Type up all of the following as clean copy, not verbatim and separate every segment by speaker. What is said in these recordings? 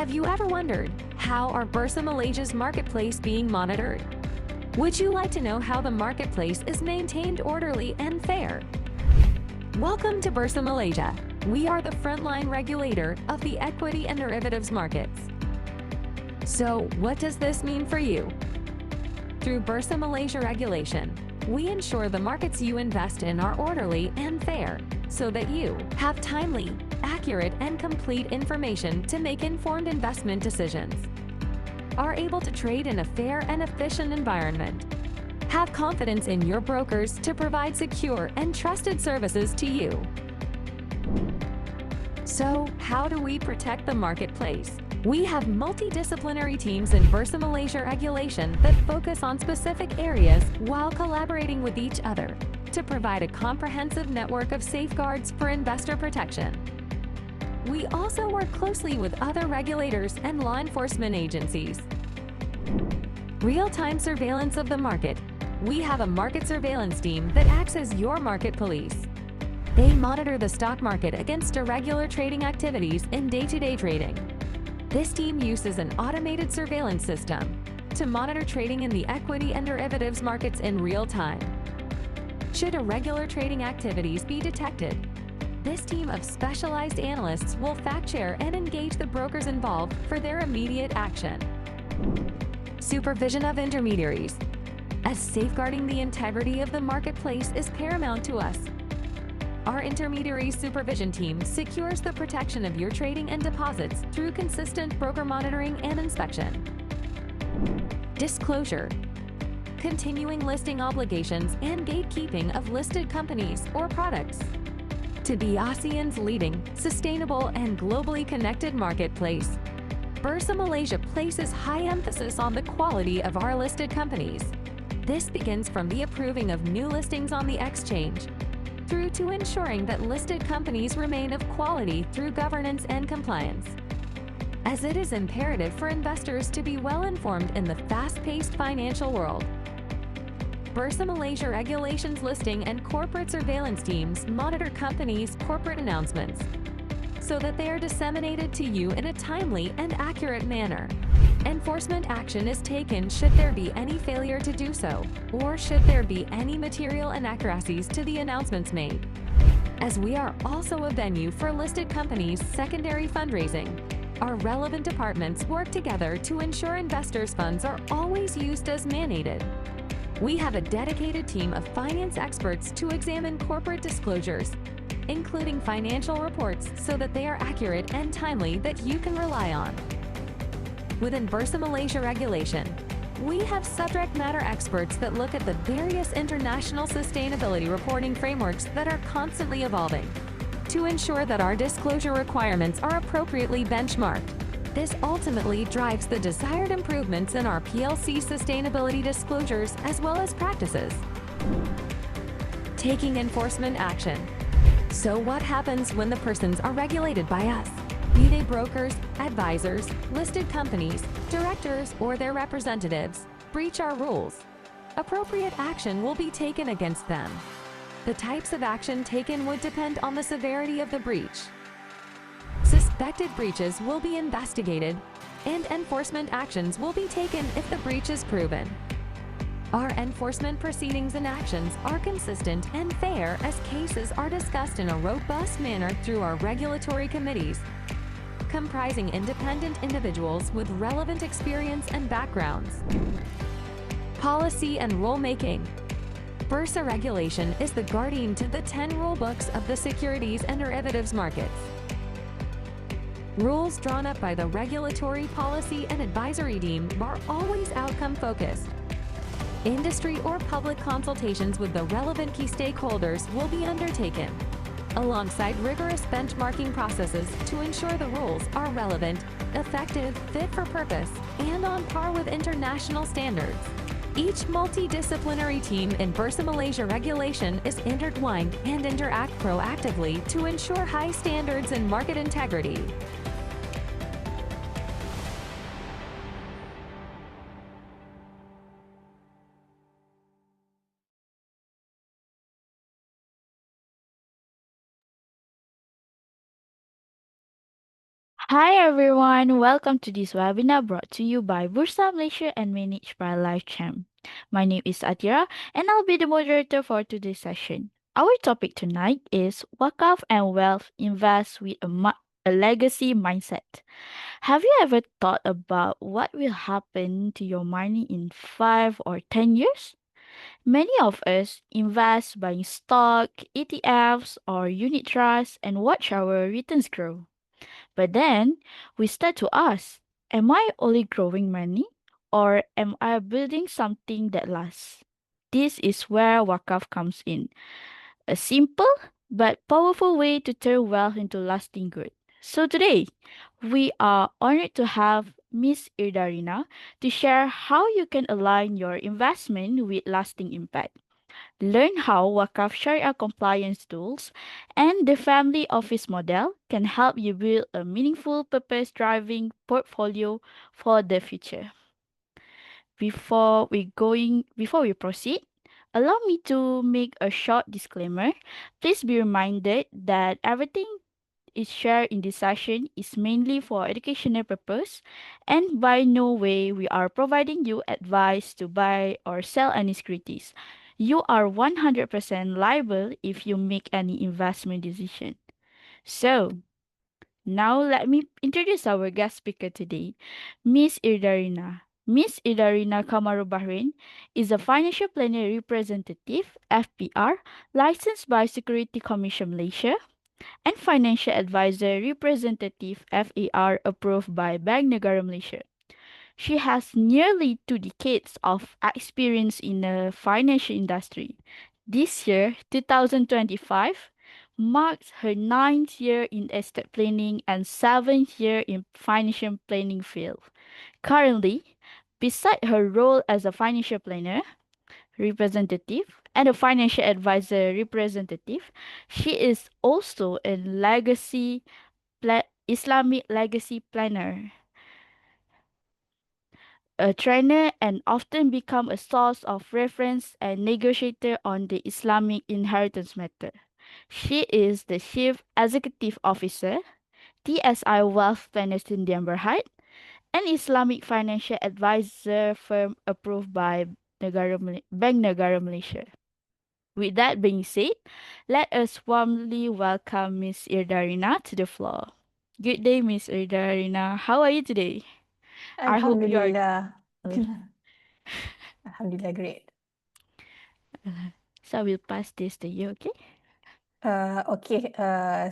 Speaker 1: Have you ever wondered, how are Bursa Malaysia's marketplace being monitored? Would you like to know how the marketplace is maintained orderly and fair? Welcome to Bursa Malaysia. We are the frontline regulator of the equity and derivatives markets. So, what does this mean for you? Through Bursa Malaysia regulation, we ensure the markets you invest in are orderly and fair, so that you have timely, accurate, and complete information to make informed investment decisions, are able to trade in a fair and efficient environment, have confidence in your brokers to provide secure and trusted services to you. So, how do we protect the marketplace? We have multidisciplinary teams in Bursa Malaysia regulation that focus on specific areas while collaborating with each other to provide a comprehensive network of safeguards for investor protection. We also work closely with other regulators and law enforcement agencies. Real-time surveillance of the market. We have a market surveillance team that acts as your market police. They monitor the stock market against irregular trading activities in day-to-day trading. This team uses an automated surveillance system to monitor trading in the equity and derivatives markets in real time. Should irregular trading activities be detected, this team of specialized analysts will fact-check and engage the brokers involved for their immediate action. Supervision of intermediaries. As safeguarding the integrity of the marketplace is paramount to us, our intermediary supervision team secures the protection of your trading and deposits through consistent broker monitoring and inspection. Disclosure. Continuing listing obligations and gatekeeping of listed companies or products. To be ASEAN's leading, sustainable, and globally connected marketplace, Bursa Malaysia places high emphasis on the quality of our listed companies. This begins from the approving of new listings on the exchange, through to ensuring that listed companies remain of quality through governance and compliance, as it is imperative for investors to be well informed in the fast-paced financial world. Bursa Malaysia regulations listing and corporate surveillance teams monitor companies' corporate announcements so that they are disseminated to you in a timely and accurate manner. Enforcement action is taken should there be any failure to do so, or should there be any material inaccuracies to the announcements made. As we are also a venue for listed companies' secondary fundraising, our relevant departments work together to ensure investors' funds are always used as mandated. We have a dedicated team of finance experts to examine corporate disclosures, including financial reports, so that they are accurate and timely that you can rely on. Within Bursa Malaysia regulation, we have subject matter experts that look at the various international sustainability reporting frameworks that are constantly evolving to ensure that our disclosure requirements are appropriately benchmarked. This ultimately drives the desired improvements in our PLC sustainability disclosures as well as practices. Taking enforcement action. So what happens when the persons are regulated by us? Be they brokers, advisors, listed companies, directors, or their representatives, breach our rules. Appropriate action will be taken against them. The types of action taken would depend on the severity of the breach. Suspected breaches will be investigated, and enforcement actions will be taken if the breach is proven. Our enforcement proceedings and actions are consistent and fair as cases are discussed in a robust manner through our regulatory committees, comprising independent individuals with relevant experience and backgrounds. Policy and rulemaking. Bursa regulation is the guardian to the 10 rule books of the securities and derivatives markets. Rules drawn up by the regulatory policy and advisory team are always outcome-focused. Industry or public consultations with the relevant key stakeholders will be undertaken, alongside rigorous benchmarking processes to ensure the rules are relevant, effective, fit for purpose, and on par with international standards. Each multidisciplinary team in Bursa Malaysia regulation is intertwined and interact proactively to ensure high standards in market integrity.
Speaker 2: Hi everyone, welcome to this webinar brought to you by Bursa Malaysia and managed by LifeChamp. My name is Atira and I'll be the moderator for today's session. Our topic tonight is Waqf and Wealth Invest with a legacy mindset. Have you ever thought about what will happen to your money in 5 or 10 years? Many of us invest buying stock, ETFs, or unit trusts and watch our returns grow. But then we start to ask, am I only growing money or am I building something that lasts? This is where Wakaf comes in, a simple but powerful way to turn wealth into lasting good. So today, we are honored to have Miss Irdarina to share how you can align your investment with lasting impact. Learn how Wakaf Sharia compliance tools and the family office model can help you build a meaningful purpose driving portfolio for the future. Before we proceed, allow me to make a short disclaimer. Please be reminded that everything is shared in this session is mainly for educational purpose and by no way we are providing you advice to buy or sell any securities. You are 100% liable if you make any investment decision. So, now let me introduce our guest speaker today, Miss Irdarina. Miss Irdarina Kamaru Bahrain is a financial planner representative, FPR, licensed by Security Commission Malaysia and Financial Advisor Representative FAR approved by Bank Negara Malaysia. She has nearly 2 decades of experience in the financial industry. This year, 2025, marks her ninth year in estate planning and seventh year in financial planning field. Currently, beside her role as a financial planner, representative and a financial advisor representative, she is also a Islamic legacy planner, a trainer, and often become a source of reference and negotiator on the Islamic inheritance matter. She is the Chief Executive Officer, TSI Wealth Planners Indian Berhad, an Islamic financial advisor firm approved by Bank Negara Malaysia. With that being said, let us warmly welcome Miss Irdarina to the floor. Good day, Miss Irdarina. How are you today? I hope you are.
Speaker 3: Alhamdulillah.
Speaker 2: uh,
Speaker 3: Alhamdulillah, great.
Speaker 2: So I will pass this to you, okay?
Speaker 3: Okay,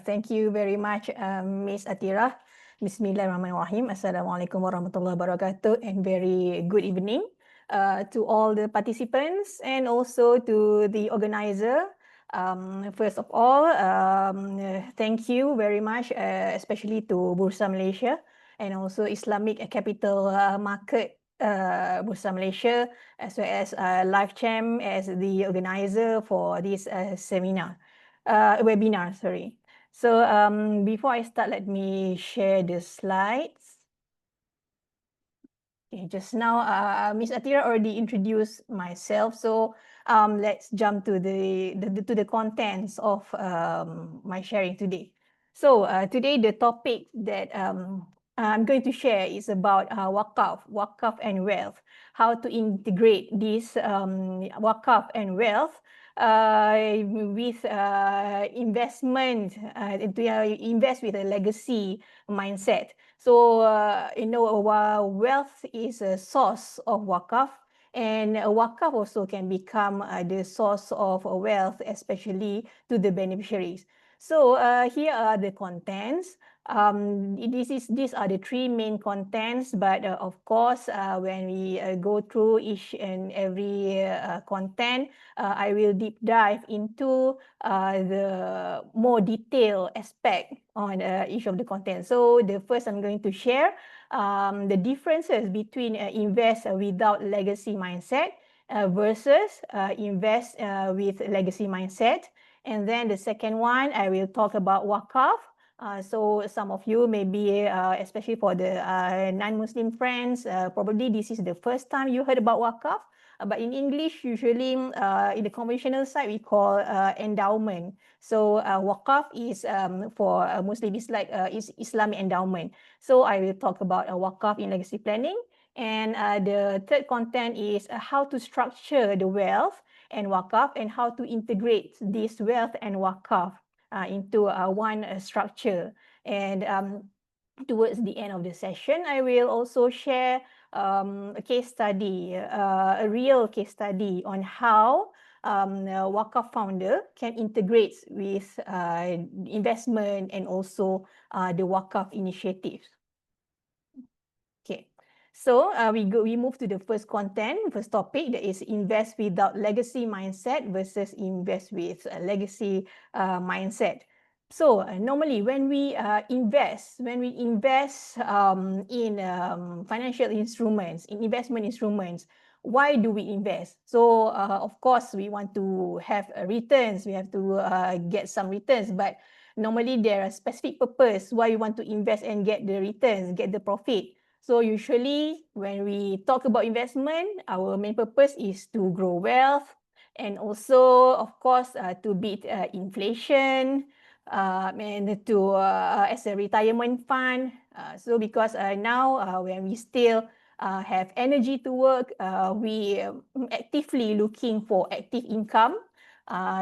Speaker 3: thank you very much, Miss Atira. Bismillahirrahmanirrahim. Assalamualaikum warahmatullahi wabarakatuh, and very good evening to all the participants and also to the organizer. First of all, thank you very much, especially to Bursa Malaysia and also Islamic Capital Market Bursa Malaysia, as well as LifeChamp as the organizer for this seminar. Webinar, sorry. So before I start, let me share the slides. Okay, just now, Miss Atira already introduced myself, so let's jump to the contents of my sharing today. So today the topic that I'm going to share is about Waqf and wealth. How to integrate this Waqf and wealth with investment, to invest with a legacy mindset. So, wealth is a source of wakaf, and wakaf also can become the source of wealth, especially to the beneficiaries. So, here are the contents. These are the three main contents, but of course, when we go through each and every content, I will deep dive into the more detailed aspect on each of the content. So the first I'm going to share the differences between invest without legacy mindset versus invest with legacy mindset. And then the second one, I will talk about wakaf So some of you maybe, especially for the non-Muslim friends, probably this is the first time you heard about Waqf. But in English, usually in the conventional side, we call endowment. So Waqf is for Muslim, it's like is Islamic endowment. So I will talk about Waqf in legacy planning. And the third content is how to structure the wealth and Waqf and how to integrate this wealth and Waqf into one structure. And towards the end of the session, I will also share a case study, a real case study on how Waqf founder can integrate with investment and also the Waqf initiatives. Okay. So we move to the first content, first topic, that is invest without legacy mindset versus invest with a legacy mindset. So normally when we invest in financial instruments, in investment instruments, why do we invest? So of course we want to have returns, we have to get some returns, but normally there are specific purpose why you want to invest and get the returns, get the profit. So usually when we talk about investment, our main purpose is to grow wealth and also, of course, to beat inflation and to as a retirement fund. So because now when we still have energy to work, we actively looking for active income,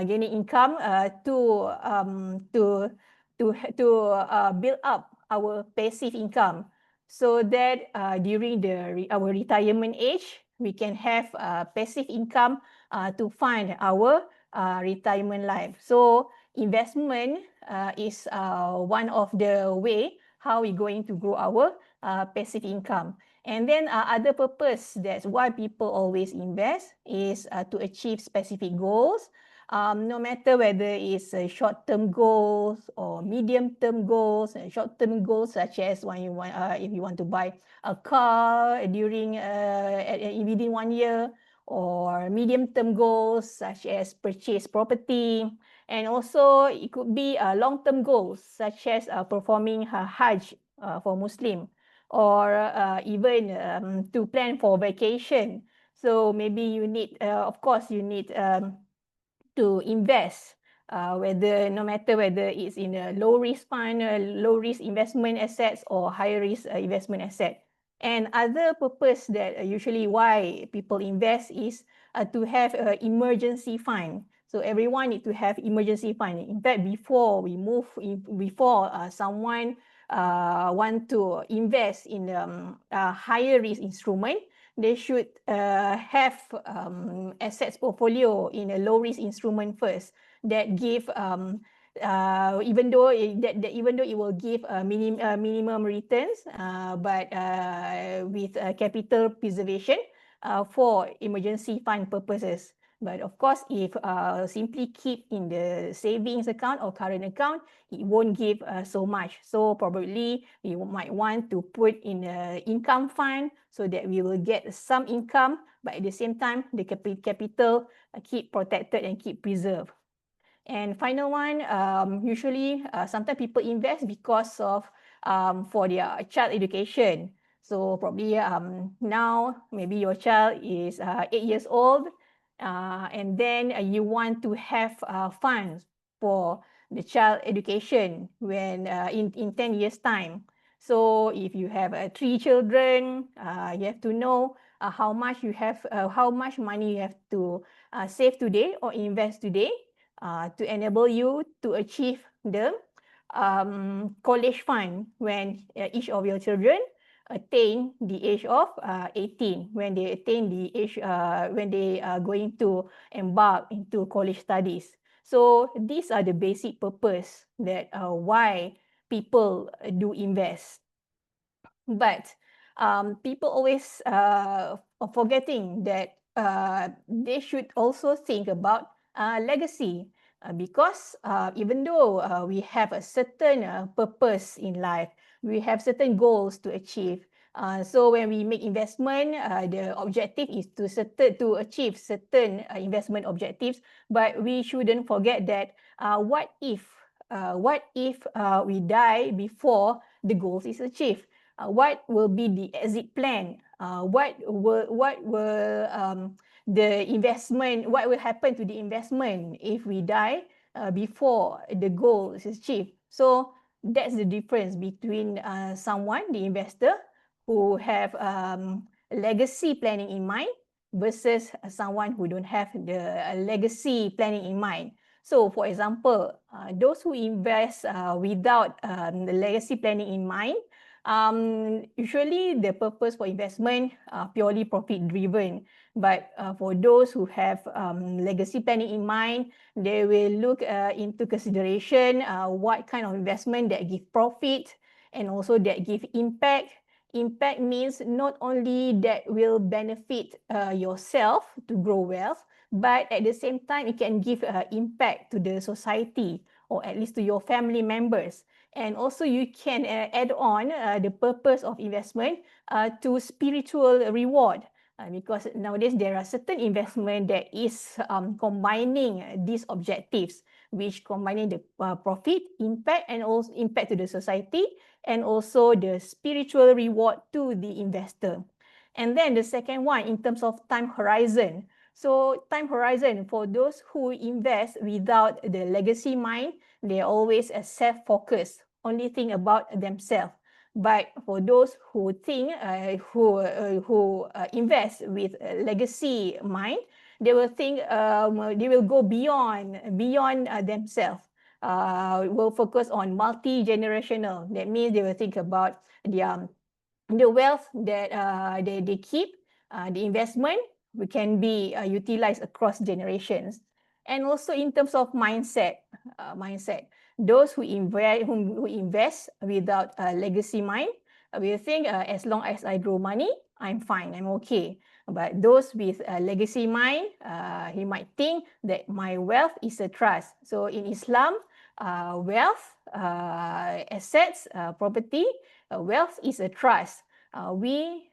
Speaker 3: gaining income to build up our passive income, so that during our retirement age, we can have passive income to fund our retirement life. So investment is one of the way how we're going to grow our passive income. And then other purpose, that's why people always invest, is to achieve specific goals. No matter whether it's short-term goals or medium-term goals, short-term goals such as when you want, if you want to buy a car during within 1 year, or medium-term goals such as purchase property, and also it could be long-term goals such as performing Hajj for Muslim, or even to plan for vacation. So maybe you need, of course, you need to invest, whether no matter whether it's in a low risk fund, low risk investment assets, or high risk investment asset. And other purpose that usually why people invest is to have an emergency fund. So everyone need to have emergency fund. In fact, before we move, before someone want to invest in a higher risk instrument, they should have assets portfolio in a low risk instrument first that give even though it will give minimum returns, but with capital preservation for emergency fund purposes. But of course, if simply keep in the savings account or current account, it won't give so much. So probably we might want to put in an income fund so that we will get some income, but at the same time, the capital keep protected and keep preserved. And final one, usually sometimes people invest because of for their child education. So probably now maybe your child is 8 years old, and then you want to have funds for the child education when in 10 years time. So if you have 3 children, you have to know how much you have, how much money you have to save today or invest today to enable you to achieve the college fund when each of your children attain the age of 18, when they attain the age, when they are going to embark into college studies. So these are the basic purpose that why people do invest. But people always forgetting that they should also think about legacy, because even though we have a certain purpose in life, we have certain goals to achieve. So when we make investment, the objective is to achieve certain investment objectives, but we shouldn't forget that what if what if we die before the goals is achieved? What will be the exit plan? What will the investment? What will happen to the investment if we die before the goal is achieved? So that's the difference between someone, the investor, who have legacy planning in mind versus someone who don't have the legacy planning in mind. So, for example, those who invest without the legacy planning in mind, usually the purpose for investment purely profit driven. But for those who have legacy planning in mind, they will look into consideration what kind of investment that give profit and also that give impact. Impact means not only that will benefit yourself to grow wealth, but at the same time, it can give impact to the society or at least to your family members. And also you can add on the purpose of investment to spiritual reward. Because nowadays there are certain investment that is combining these objectives, which combining the profit, impact, and also impact to the society, and also the spiritual reward to the investor. And then the second one, in terms of time horizon. So time horizon, for those who invest without the legacy mind, they always self-focused, only think about themselves. But for those who think, who invest with a legacy mind, they will think, they will go beyond themselves. Will focus on multi-generational. That means they will think about the wealth that they keep, the investment can be utilized across generations. And also in terms of mindset, those who invest without a legacy mind will think, as long as I grow money, I'm fine, I'm okay. But those with a legacy mind, he might think that my wealth is a trust. So in Islam, wealth, assets, property, wealth is a trust. We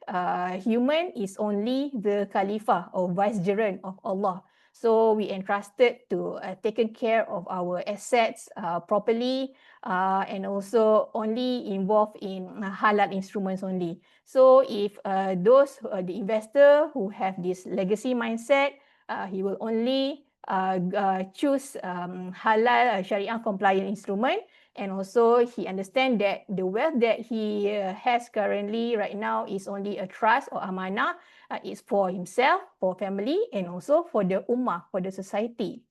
Speaker 3: human is only the Khalifah or vicegerent of Allah. So we entrusted to taken care of our assets properly, and also only involved in halal instruments only. So if those the investor who have this legacy mindset, he will only choose halal Sharia compliant instrument, and also he understand that the wealth that he has currently right now is only a trust or amanah. It's for himself, for family, and also for the ummah, for the society.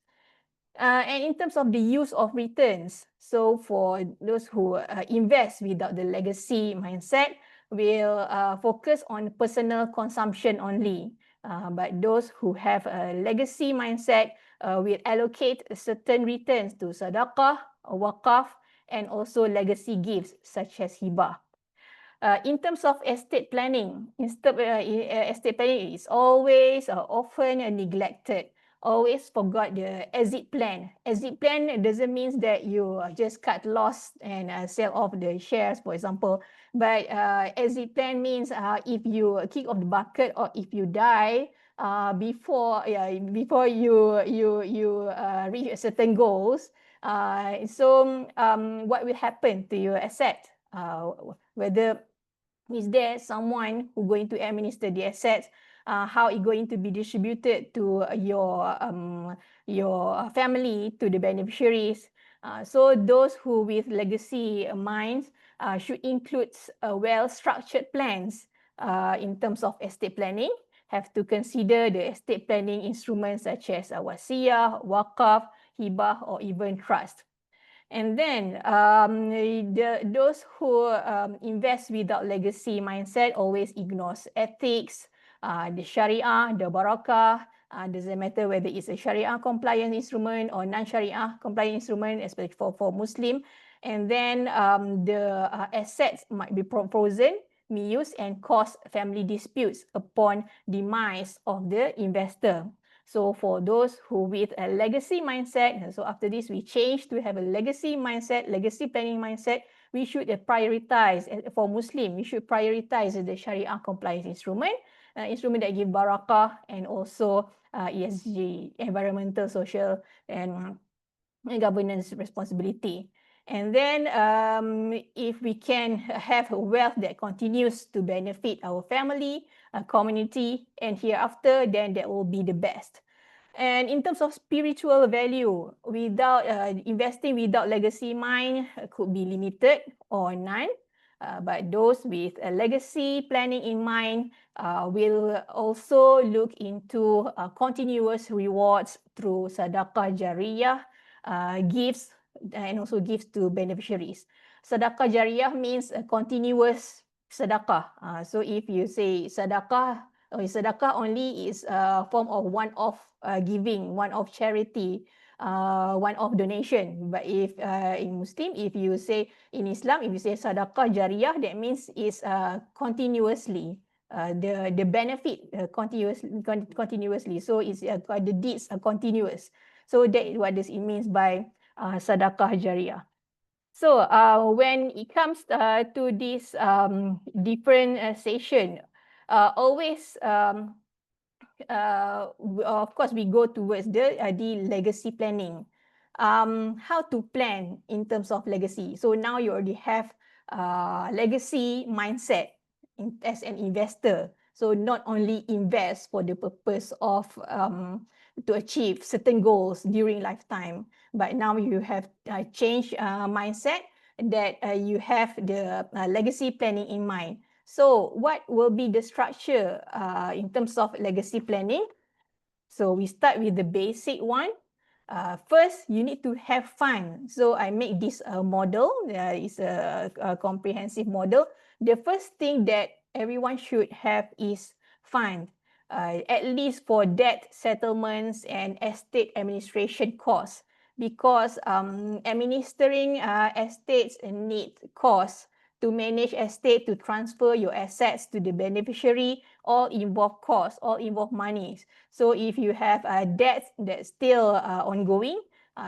Speaker 3: And in terms of the use of returns, so for those who invest without the legacy mindset, will focus on personal consumption only. But those who have a legacy mindset will allocate certain returns to sadaqah, waqf, and also legacy gifts such as hibah. In terms of estate planning, estate planning is always often neglected. Always forgot the exit plan. Exit plan doesn't mean that you just cut loss and sell off the shares, for example. But exit plan means if you kick off the bucket or if you die before you reach certain goals. So what will happen to your asset? Whether is there someone who going to administer the assets? How it going to be distributed to your family, to the beneficiaries? So those who with legacy minds should include well-structured plans in terms of estate planning. Have to consider the estate planning instruments such as wasiyah, waqf, hibah, or even trust. And then those who invest without legacy mindset always ignores ethics, the Sharia, the barakah. Doesn't matter whether it's a Sharia compliant instrument or non-Sharia compliant instrument, especially for Muslim. And then the assets might be frozen, misused, and cause family disputes upon demise of the investor. So for those who with a legacy mindset, so after this we change to have a legacy mindset, legacy planning mindset, we should prioritize, for Muslim, we should prioritize the Sharia compliance instrument, instrument that give barakah, and also ESG, environmental, social, and governance responsibility. And then if we can have a wealth that continues to benefit our family, community, and hereafter, then that will be the best. And in terms of spiritual value, without investing without legacy mind could be limited or none. But those with a legacy planning in mind will also look into continuous rewards through sadaqah jariyah, gifts, and also gifts to beneficiaries. Sadaqah jariyah means a continuous sedekah. So if you say sedekah, sedekah only is a form of one-off giving, one-off charity, one-off donation. But if in Muslim, if you say in Islam, if you say sedekah jariyah, that means it's continuously. The benefit continuously. So it's the deeds are continuous. So that is what it means by sedekah jariyah. So when it comes to this different session, always of course we go towards the legacy planning. How to plan in terms of legacy. So now you already have legacy mindset as an investor. So not only invest for the purpose of to achieve certain goals during lifetime, but now you have changed mindset that you have the legacy planning in mind. So what will be the structure in terms of legacy planning? So we start with the basic one. First, you need to have fun. So I make this model. It's a comprehensive model. The first thing that everyone should have is fund. At least for debt settlements and estate administration costs, because administering estates need costs. To manage estate, to transfer your assets to the beneficiary, all involve costs, all involve monies. So if you have debts that's still ongoing,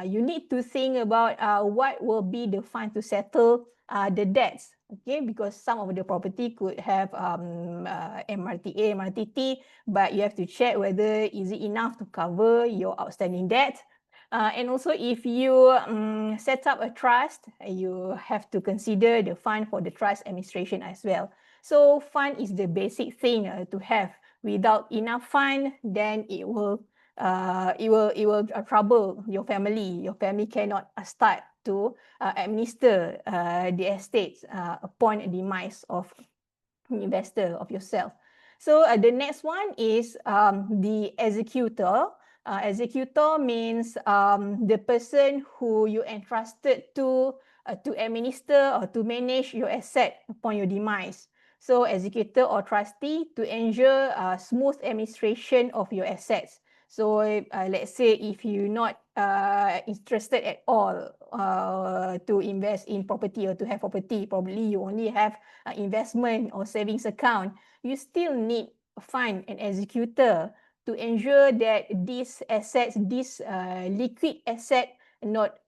Speaker 3: you need to think about what will be the fund to settle the debts. Okay, because some of the property could have MRTA, MRTT, but you have to check whether is it enough to cover your outstanding debt. And also, if you set up a trust, you have to consider the fund for the trust administration as well. So fund is the basic thing to have. Without enough fund, then it will trouble your family. Your family cannot start to administer the estates upon a demise of investor of yourself. So the next one is the executor. Executor means the person who you entrusted to administer or to manage your asset upon your demise. So executor or trustee to ensure smooth administration of your assets. So let's say if you're not interested at all to invest in property or to have property, probably you only have investment or savings account, you still need fund an executor to ensure that these assets, this liquid asset, not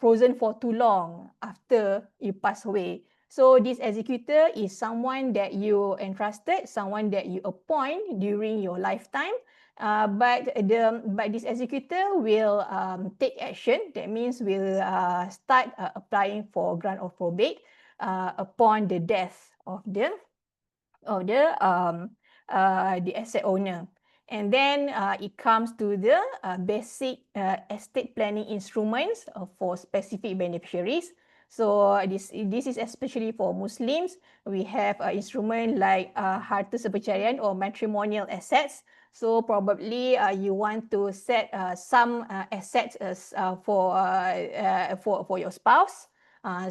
Speaker 3: frozen for too long after you pass away. So this executor is someone that you entrusted, someone that you appoint during your lifetime. But this executor will take action. That means will start applying for grant of probate upon the death of the asset owner. And then it comes to the basic estate planning instruments for specific beneficiaries. So this is especially for Muslims. We have instrument like harta sepercayaan or matrimonial assets. So probably you want to set some assets for your spouse.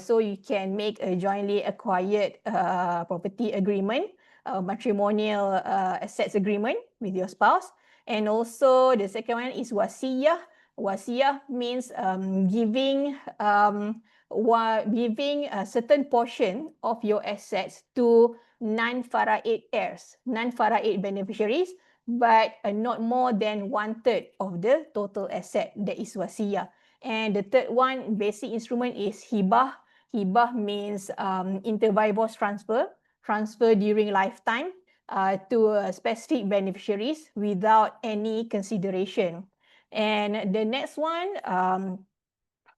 Speaker 3: So you can make a jointly acquired property agreement, matrimonial assets agreement with your spouse. And also the second one is wasiyah. Wasiyah means giving a certain portion of your assets to non-faraid heirs, non-faraid beneficiaries, but not more than 1/3 of the total asset. That is wasiyah. And the third one, basic instrument, is hibah. Hibah means inter vivos transfer during lifetime to specific beneficiaries without any consideration. And the next one,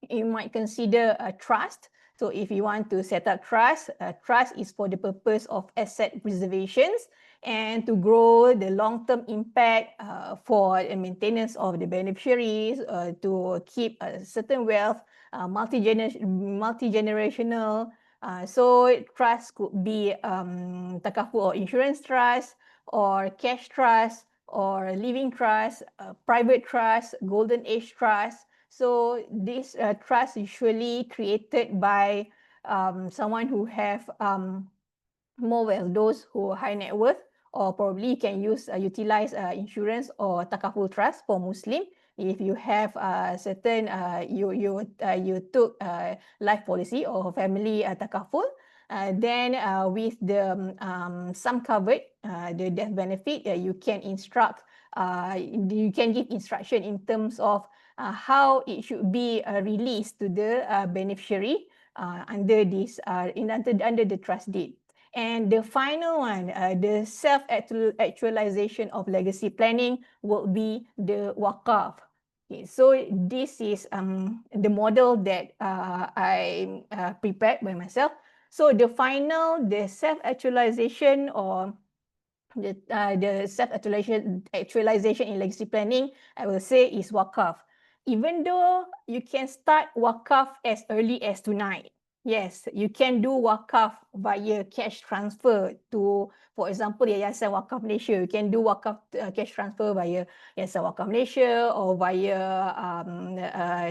Speaker 3: you might consider a trust. So if you want to set up trust, trust is for the purpose of asset preservations and to grow the long-term impact for the maintenance of the beneficiaries, to keep a certain wealth, multi-generational. So trust could be takaful or insurance trust, or cash trust, or living trust, private trust, golden age trust. So this trust usually created by someone who have more wealth, those who are high net worth, or probably you can utilize insurance or takaful trust for Muslim. If you have certain you took life policy or family takaful, then with the sum covered, the death benefit, you can instruct, you can give instruction in terms of how it should be released to the beneficiary under this under the trust deed. And the final one, the self-actualization of legacy planning will be the Waqf. Okay, so this is the model that I prepared by myself. So the self-actualization or the self-actualization in legacy planning, I will say, is Waqf. Even though you can start Waqf as early as tonight, yes, you can do Waqf via cash transfer to, for example, Yayasan Waqf Malaysia. You can do Waqf cash transfer via Yayasan Waqf Malaysia, or via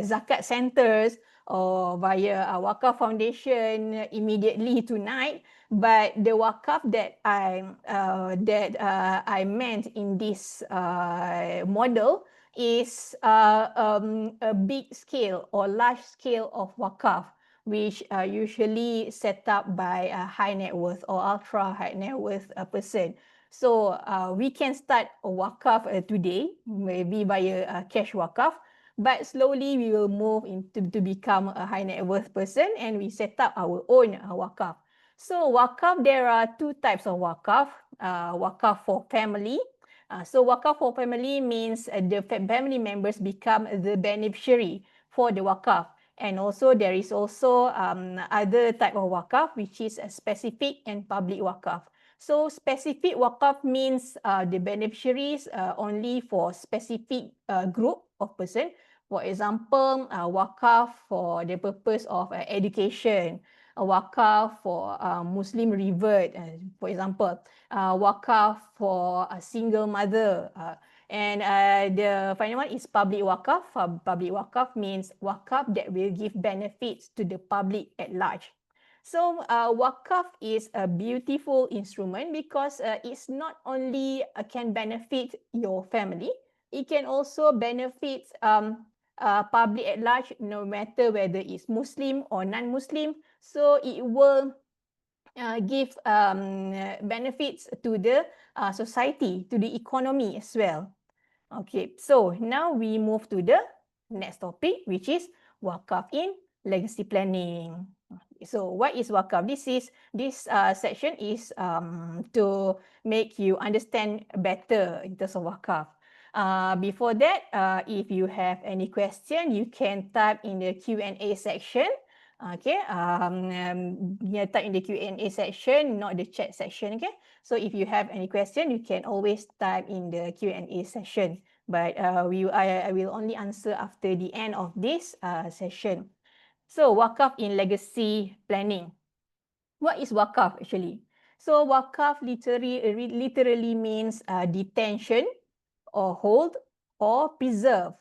Speaker 3: zakat centers, or via Waqf Foundation immediately tonight. But the Waqf that I meant in this model is a big scale or large scale of Waqf, which are usually set up by a high net worth or ultra high net worth person. So we can start a Waqf today, maybe via cash Waqf, but slowly we will move into to become a high net worth person, and we set up our own Waqf. So Waqf, there are two types of Waqf. Waqf for family. So Waqf for family means the family members become the beneficiary for the Waqf. And also there is also other type of Waqf, which is a specific and public Waqf. So specific Waqf means the beneficiaries only for specific group of person. For example, Waqf for the purpose of education, a Waqf for Muslim revert, for example, Waqf for a single mother. And the final one is public Waqf. Public Waqf means Waqf that will give benefits to the public at large. So Waqf is a beautiful instrument because it's not only can benefit your family, it can also benefit public at large, no matter whether it's Muslim or non-Muslim. So it will give benefits to the society, to the economy as well. Okay, so now we move to the next topic, which is Waqf in legacy planning. So what is Waqf? This section is to make you understand better in terms of Waqf. Before that, if you have any question, you can type in the Q&A section. Okay, type in the Q&A section, not the chat section. Okay, so if you have any question, you can always type in the Q&A session. But I will only answer after the end of this session. So Waqf in legacy planning. What is Waqf actually? So Waqf literally means detention, or hold, or preserve.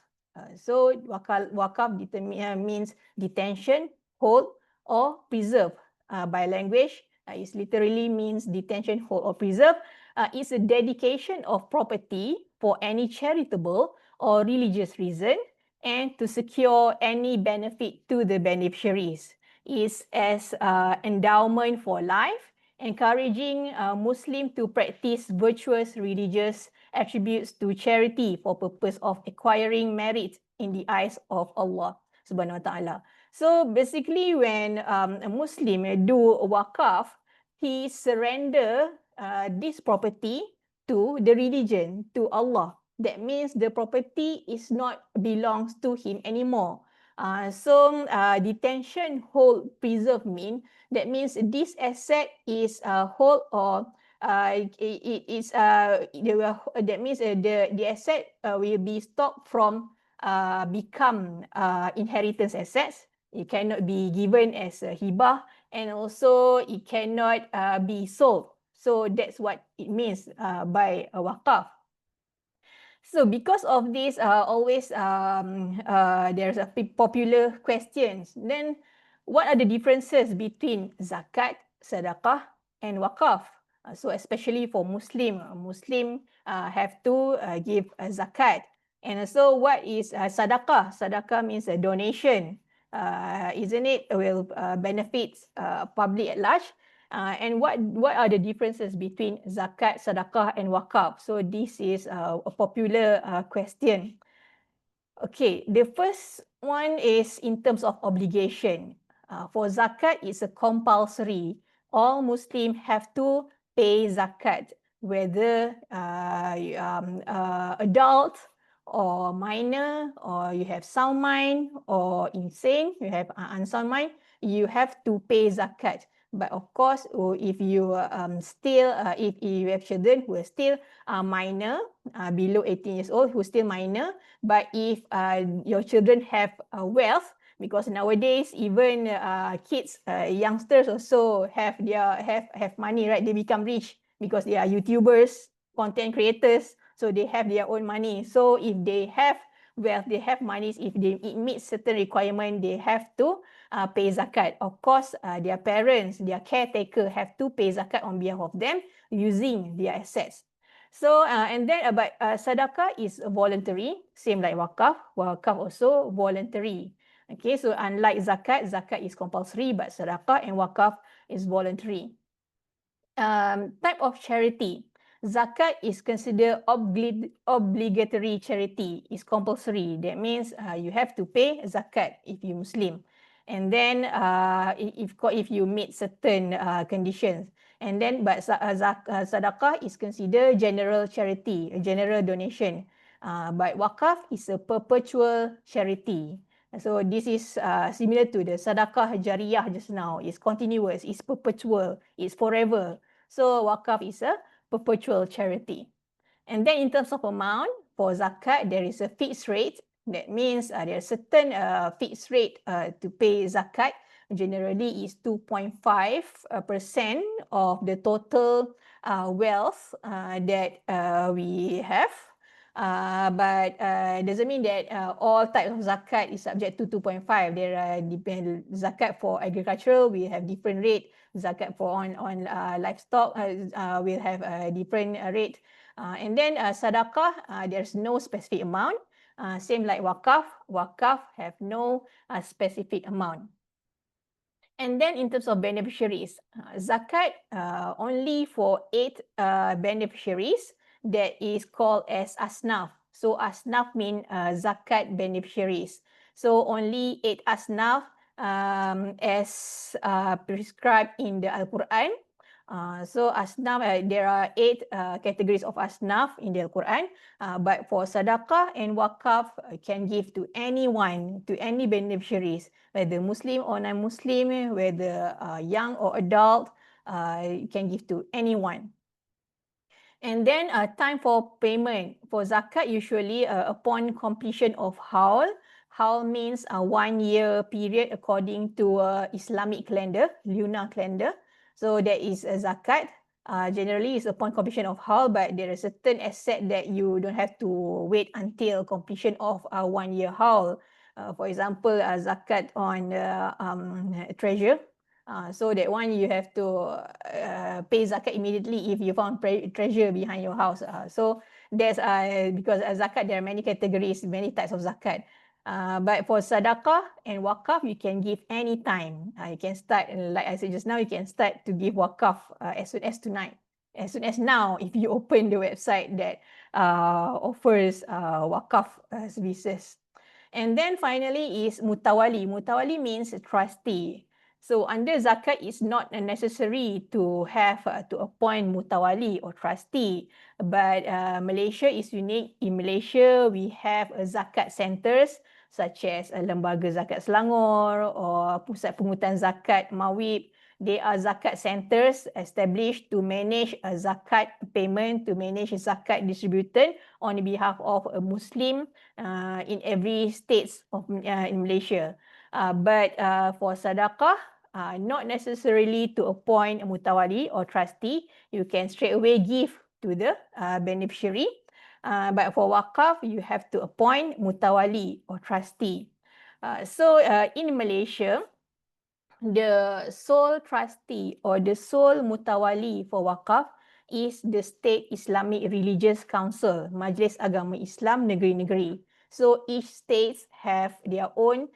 Speaker 3: So Waqf means detention, hold, or preserve. By language, it literally means detention, hold, or preserve. It's a dedication of property for any charitable or religious reason, and to secure any benefit to the beneficiaries. Is as endowment for life, encouraging Muslim to practice virtuous religious attributes to charity for purpose of acquiring merit in the eyes of Allah Subhanahu Wa Taala. So basically, when a Muslim do Waqf, he surrender this property to the religion, to Allah, That means the property is not belongs to him anymore. Detention, hold, preserve mean that means this asset is hold or it is that means the asset will be stopped from become inheritance assets. It cannot be given as a hibah, and also it cannot be sold. So that's what it means by a waqaf. So because of this, always there's a popular questions. Then, what are the differences between zakat, sadaqah, and waqaf? So especially for Muslim have to give a zakat. And also, what is sadaqah? Sadaqah means a donation, isn't it? Will benefits public at large. And what are the differences between zakat, sadaqah, and waqaf? So this is a popular question. Okay, the first one is in terms of obligation. For zakat, it's a compulsory. All Muslims have to pay zakat, whether adult or minor, or you have sound mind, or insane, you have unsound mind, you have to pay zakat. But of course, if you if you have children who are still minor, below 18 years old, who are still minor, but if your children have wealth, because nowadays even kids, youngsters also have money, right? They become rich because they are YouTubers, content creators, so they have their own money. So if they have wealth, they have monies, if it meets certain requirement, they have to pay zakat. Of course, their parents, their caretaker have to pay zakat on behalf of them using their assets. So, and then about sadaqah is voluntary, same like waqaf. Waqaf also voluntary. Okay, so unlike zakat, zakat is compulsory, but sadaqah and waqaf is voluntary. Type of charity. Zakat is considered obligatory charity. It's compulsory. That means you have to pay zakat if you're Muslim. And then if you meet certain conditions. And then, but sadaqah is considered general charity, a general donation. But waqaf is a perpetual charity. So this is similar to the sadaqah jariyah just now. It's continuous, it's perpetual, it's forever. So waqaf is a perpetual charity. And then in terms of amount, for zakat, there is a fixed rate. That means there is certain fixed rate to pay zakat. Generally is 2.5% of the total wealth that we have. But doesn't mean that all types of zakat is subject to 2.5. There are zakat for agricultural, we have different rate. Zakat for on livestock will have a different rate. And then sadaqah, there's no specific amount. Same like waqaf. Waqaf have no specific amount. And then in terms of beneficiaries, zakat only for 8 beneficiaries that is called as asnaf. So asnaf mean zakat beneficiaries. So only 8 asnaf as prescribed in the Al-Quran. So asnaf, there are 8 categories of asnaf in the Al-Quran. But for sadaqah and waqaf, can give to anyone, to any beneficiaries, whether Muslim or non-Muslim, whether young or adult, can give to anyone. And then time for payment. For zakat, usually upon completion of haul. Haul means a 1 year period according to Islamic calendar, lunar calendar. So that is a zakat. Generally, it's upon completion of haul, but there is a certain asset that you don't have to wait until completion of 1 year haul. For example, zakat on treasure. So that one you have to pay zakat immediately if you found treasure behind your house. So there's because zakat, there are many categories, many types of zakat. But for sadaqah and waqaf, you can give any time. You can start, like I said just now, you can start to give waqaf as soon as tonight. As soon as now, if you open the website that offers waqaf services. And then finally is mutawali. Mutawali means trustee. So under zakat, it's not necessary to have to appoint mutawali or trustee, but Malaysia is unique. In Malaysia, we have zakat centers such as Lembaga Zakat Selangor or Pusat Pungutan Zakat Mawib. They are zakat centers established to manage zakat payment, to manage zakat distribution on behalf of a Muslim in every states of in Malaysia. But for sadaqah, not necessarily to appoint a mutawali or trustee. You can straight away give to the beneficiary. But for waqaf, you have to appoint mutawali or trustee. So in Malaysia, the sole trustee or the sole mutawali for waqaf is the State Islamic Religious Council, Majlis Agama Islam Negeri-Negeri. So each state have their own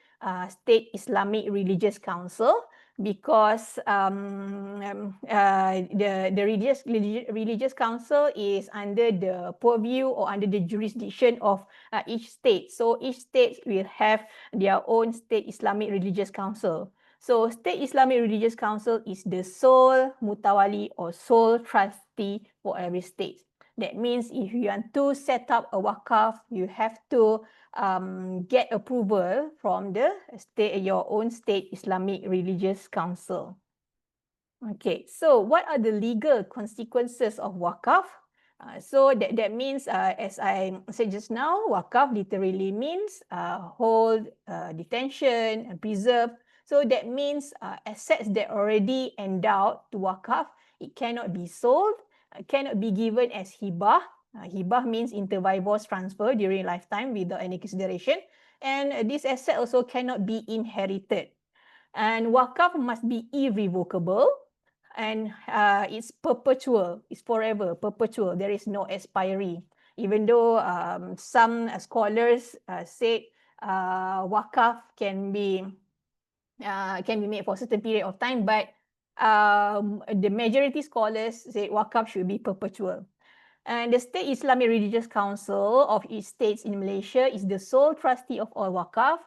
Speaker 3: State Islamic Religious Council because the religious council is under the purview or under the jurisdiction of each state. So each state will have their own State Islamic Religious Council. So State Islamic Religious Council is the sole mutawali or sole trustee for every state. That means if you want to set up a waqaf, you have to get approval from the state, your own State Islamic Religious Council. Okay, so what are the legal consequences of waqaf? So that means, as I said just now, waqaf literally means hold, detention, and preserve. So that means assets that already endowed to waqaf, it cannot be sold, cannot be given as hibah. Hibah means inter vivos transfer during lifetime without any consideration. And this asset also cannot be inherited. And waqaf must be irrevocable. And it's perpetual, it's forever, perpetual. There is no expiry. Even though some scholars said waqaf can be made for a certain period of time, but the majority scholars say waqaf should be perpetual. And the State Islamic Religious Council of each state in Malaysia is the sole trustee of all waqaf.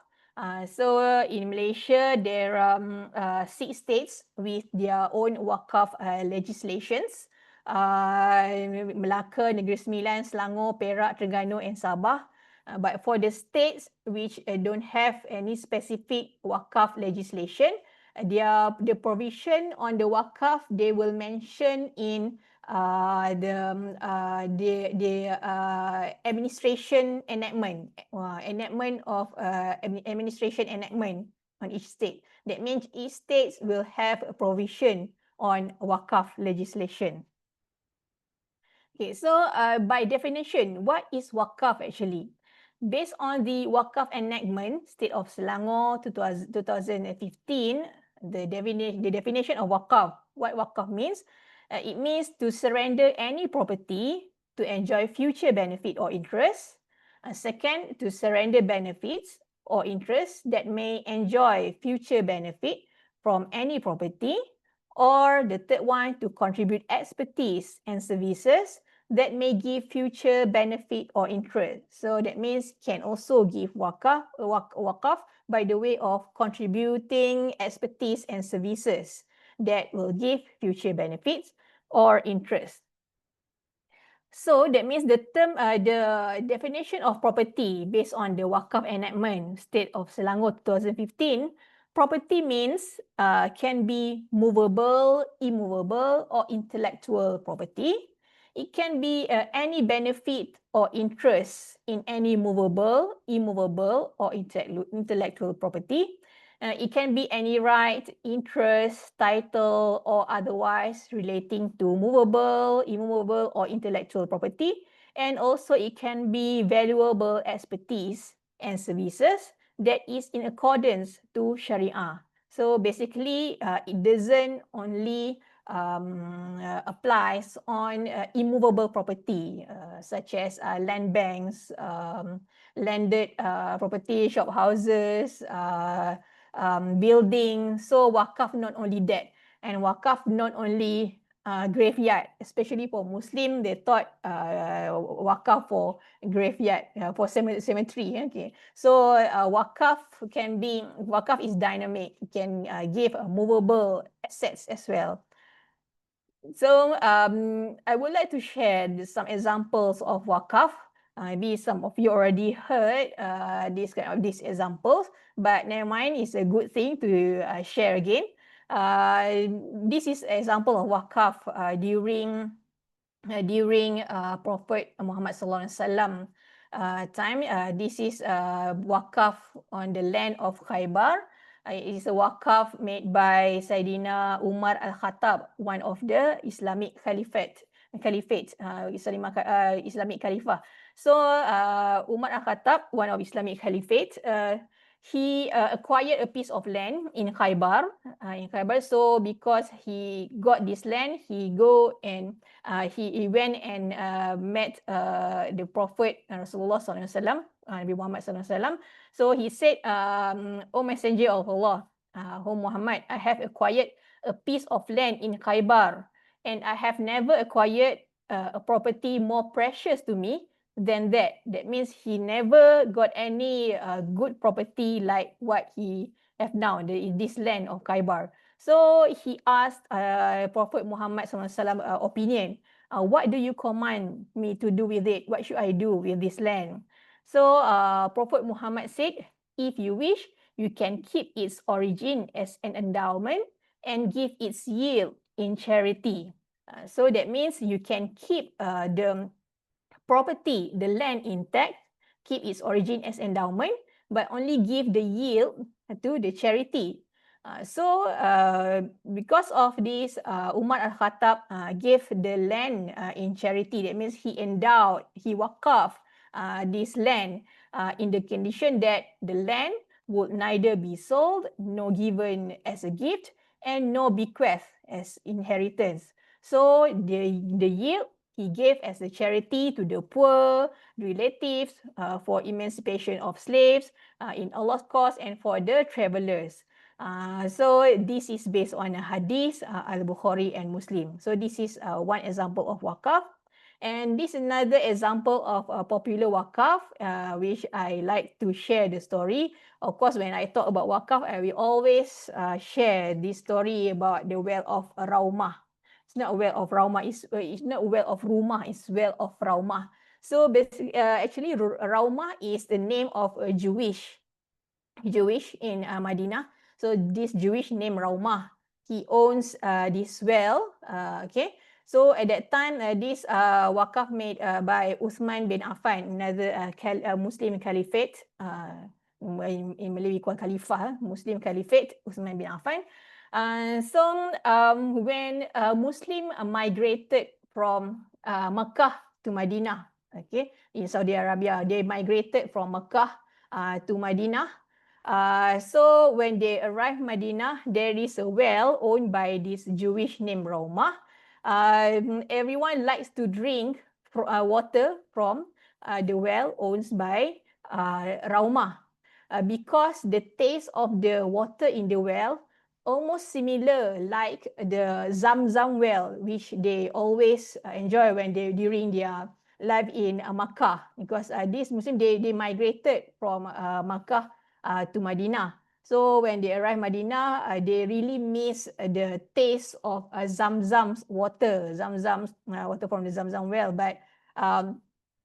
Speaker 3: So in Malaysia, there are 6 states with their own waqaf legislations. Melaka, Negeri Sembilan, Selangor, Perak, Terengganu and Sabah. But for the states which don't have any specific waqaf legislation, the provision on the waqaf, they will mention in the administration enactment, enactment of administration enactment on each state. That means each state will have a provision on waqaf legislation. Okay, so by definition, what is waqaf actually? Based on the Waqaf Enactment, State of Selangor 2015, the definition of waqaf, what waqaf means, it means to surrender any property to enjoy future benefit or interest. Second, to surrender benefits or interest that may enjoy future benefit from any property. Or the third one, to contribute expertise and services that may give future benefit or interest. So that means can also give waqaf by the way of contributing expertise and services that will give future benefits or interest. So that means the term, the definition of property based on the Waqaf Enactment, State of Selangor 2015, property means can be movable, immovable, or intellectual property. It can be any benefit or interest in any movable, immovable, or intellectual property. It can be any right, interest, title, or otherwise relating to movable, immovable, or intellectual property. And also it can be valuable expertise and services that is in accordance to Sharia. So basically, it doesn't only applies on immovable property, such as land banks, landed property, shop houses, building. So waqaf not only that, and waqaf not only graveyard, especially for Muslim. They thought wakaf for graveyard, for cemetery. Okay, so wakaf is dynamic. It can give movable assets as well. So I would like to share some examples of wakaf. Maybe some of you already heard these examples, but never mind. It's a good thing to share again. This is an example of wakaf during Prophet Muhammad Sallallahu Alaihi Wasallam time. This is wakaf on the land of Khaybar. It is a wakaf made by Sayyidina Umar Al-Khattab, one of the Islamic Islamic Khalifah. So Umar Al-Khattab, one of Islamic Caliphate, he acquired a piece of land in Khaybar. So because he got this land, he went and met the Prophet Rasulullah SAW, Nabi Muhammad SAW. So he said, "O Messenger of Allah, O Muhammad, I have acquired a piece of land in Khaybar, and I have never acquired a property more precious to me than that." That means he never got any good property like what he have now, this land of Khaybar. So he asked Prophet Muhammad SAW opinion. What do you command me to do with it? What should I do with this land? So Prophet Muhammad said, if you wish, you can keep its origin as an endowment and give its yield in charity. So that means you can keep the property, the land intact, keep its origin as endowment, but only give the yield to the charity. So because of this, Umar Al-Khattab gave the land in charity. That means he endowed, he wakaf this land in the condition that the land would neither be sold, nor given as a gift, and nor bequeathed as inheritance. So the yield he gave as a charity to the poor, relatives, for emancipation of slaves in Allah's cause, and for the travelers. So this is based on a hadith, Al-Bukhari and Muslim. So this is one example of wakaf. And this is another example of a popular wakaf, which I like to share the story. Of course, when I talk about wakaf, I will always share this story about the well of Raumah. It's not a well of Raumah, it's not a well of Rumah, it's well of Raumah. So basically, actually, Raumah is the name of a Jewish in Madinah. So this Jewish named Raumah, he owns this well. Okay. So at that time, this wakaf made by Uthman bin Affan, another Muslim caliphate. In Malay we call Khalifah, Muslim caliphate, Uthman bin Affan. So when Muslim migrated from Mecca to Madinah, okay, in Saudi Arabia, they migrated from Mecca to Madinah. So when they arrive Madinah, there is a well owned by this Jewish named Raumah. Everyone likes to drink water from the well owned by Raumah, because the taste of the water in the well almost similar like the Zamzam well, which they always enjoy when they during their life in Makkah, because these Muslims they migrated from Makkah to Madinah. So when they arrive Madinah, they really miss the taste of Zamzam's water, water from the Zamzam well. But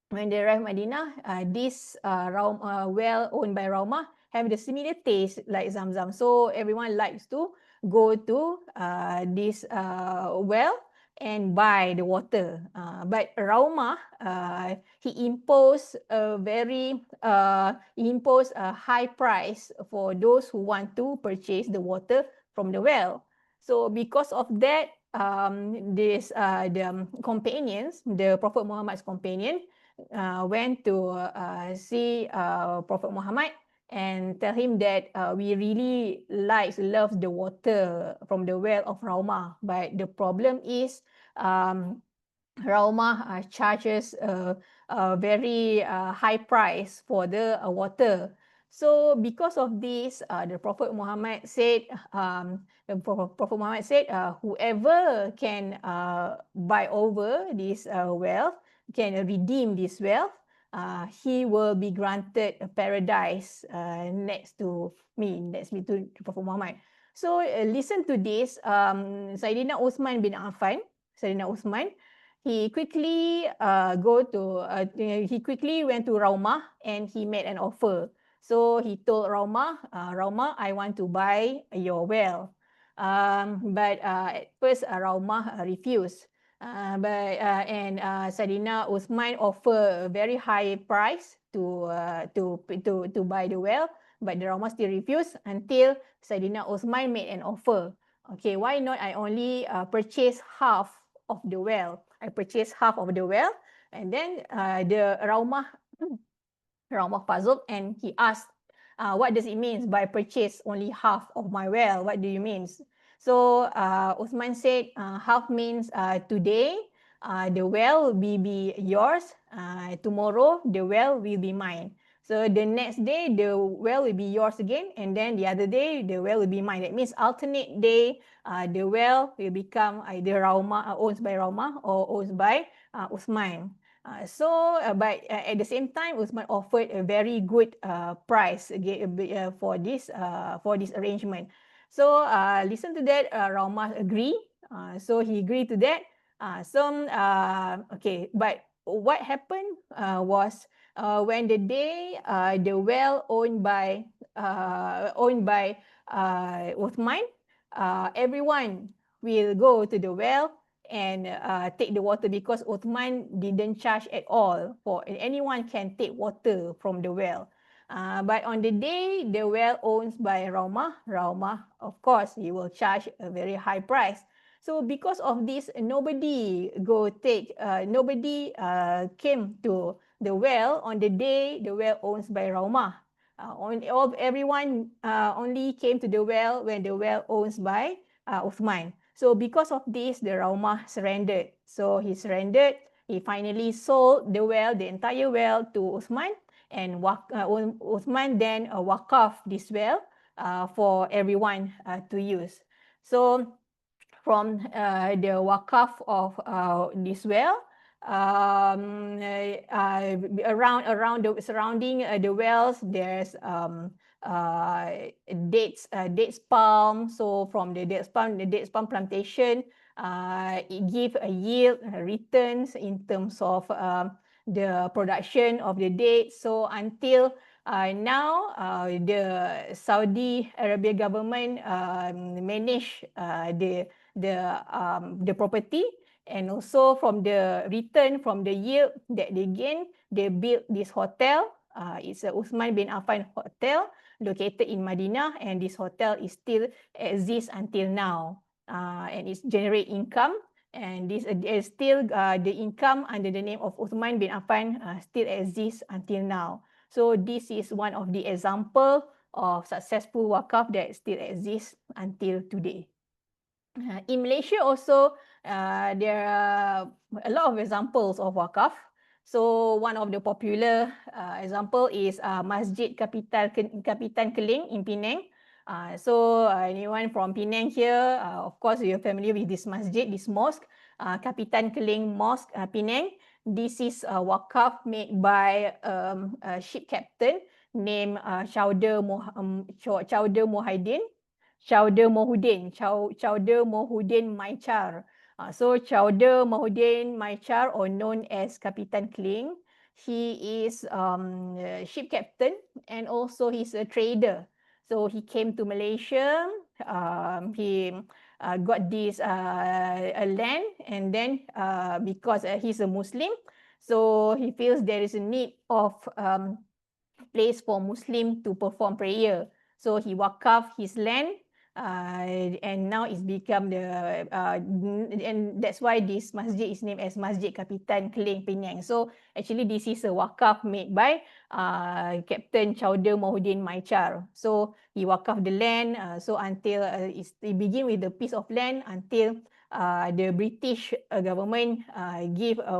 Speaker 3: when they arrive Madinah, this well owned by Raumah have the similar taste like Zamzam. So everyone likes to go to this well and buy the water. But Raumah, he imposed a high price for those who want to purchase the water from the well. So because of that, the companions, the Prophet Muhammad's companion, went to see Prophet Muhammad and tell him that we really love the water from the well of Raumah, but the problem is Raumah charges a very high price for the water. So because of this, the Prophet Muhammad said, whoever can buy over this wealth, can redeem this wealth, he will be granted a paradise next to Prophet Muhammad. So listen to this. Sayyidina Uthman bin Affan, Sayyidina Uthman, he quickly he quickly went to Raumah and he made an offer. So he told Raumah, I want to buy your well. But at first Raumah refused. Sayyidina Uthman offered a very high price to buy the well, but the Raumah still refused until Sayyidina Uthman made an offer. Okay, why not I only purchase half of the well? I purchased half of the well, and then the Raumah puzzled and he asked, what does it mean by purchase only half of my well? What do you mean? So Uthman said, half means today the well will be yours, tomorrow the well will be mine. So the next day the well will be yours again, and then the other day the well will be mine. That means alternate day the well will become either Raumah, owned by Raumah, or owned by Uthman. But at the same time, Uthman offered a very good price for this arrangement. So listen to that. Raumah agree. So he agreed to that. Okay, but what happened was when the day the well owned by Uthman, everyone will go to the well and take the water, because Uthman didn't charge at all for anyone can take water from the well. But on the day the well owned by Raumah, of course, he will charge a very high price. So because of this, nobody came to the well on the day the well owned by Raumah. Everyone only came to the well when the well owned by Uthman. So because of this, the Raumah surrendered. So he surrendered. He finally sold the well, the entire well, to Uthman, and Uthman then waqaf this well for everyone to use. So from the waqaf of this well, around the surrounding the wells, there's dates palm. So from the dates palm plantation, it give a yield returns in terms of the production of the dates. So until now, the Saudi Arabia government manage the property, and also from the return from the yield that they gain, they built this hotel. It's a Uthman bin Affan hotel located in Madinah, and this hotel is still exists until now, and it's generate income. And this is still the income under the name of Uthman bin Affan still exists until now. So this is one of the example of successful waqaf that still exists until today. In Malaysia also, there are a lot of examples of waqaf. So one of the popular example is Masjid Kapitan Keling in Penang. So anyone from Penang here, of course you're familiar with this masjid, this mosque, Kapitan Keling Mosque, Penang. This is a waqaf made by a ship captain named Chowder Mohudin Maichar. So Chowder Mohudin Maichar, or known as Kapitan Keling, he is a ship captain and also he's a trader. So he came to Malaysia. He got this land, and then because he's a Muslim, so he feels there is a need of place for Muslim to perform prayer. So he waqaf his land, and now it's become and that's why this masjid is named as Masjid Kapitan Keling Penang. So actually this is a waqaf made by Captain Chowder Mohudin Maichar. So he waqaf the land, so until it begin with the piece of land until the British government give a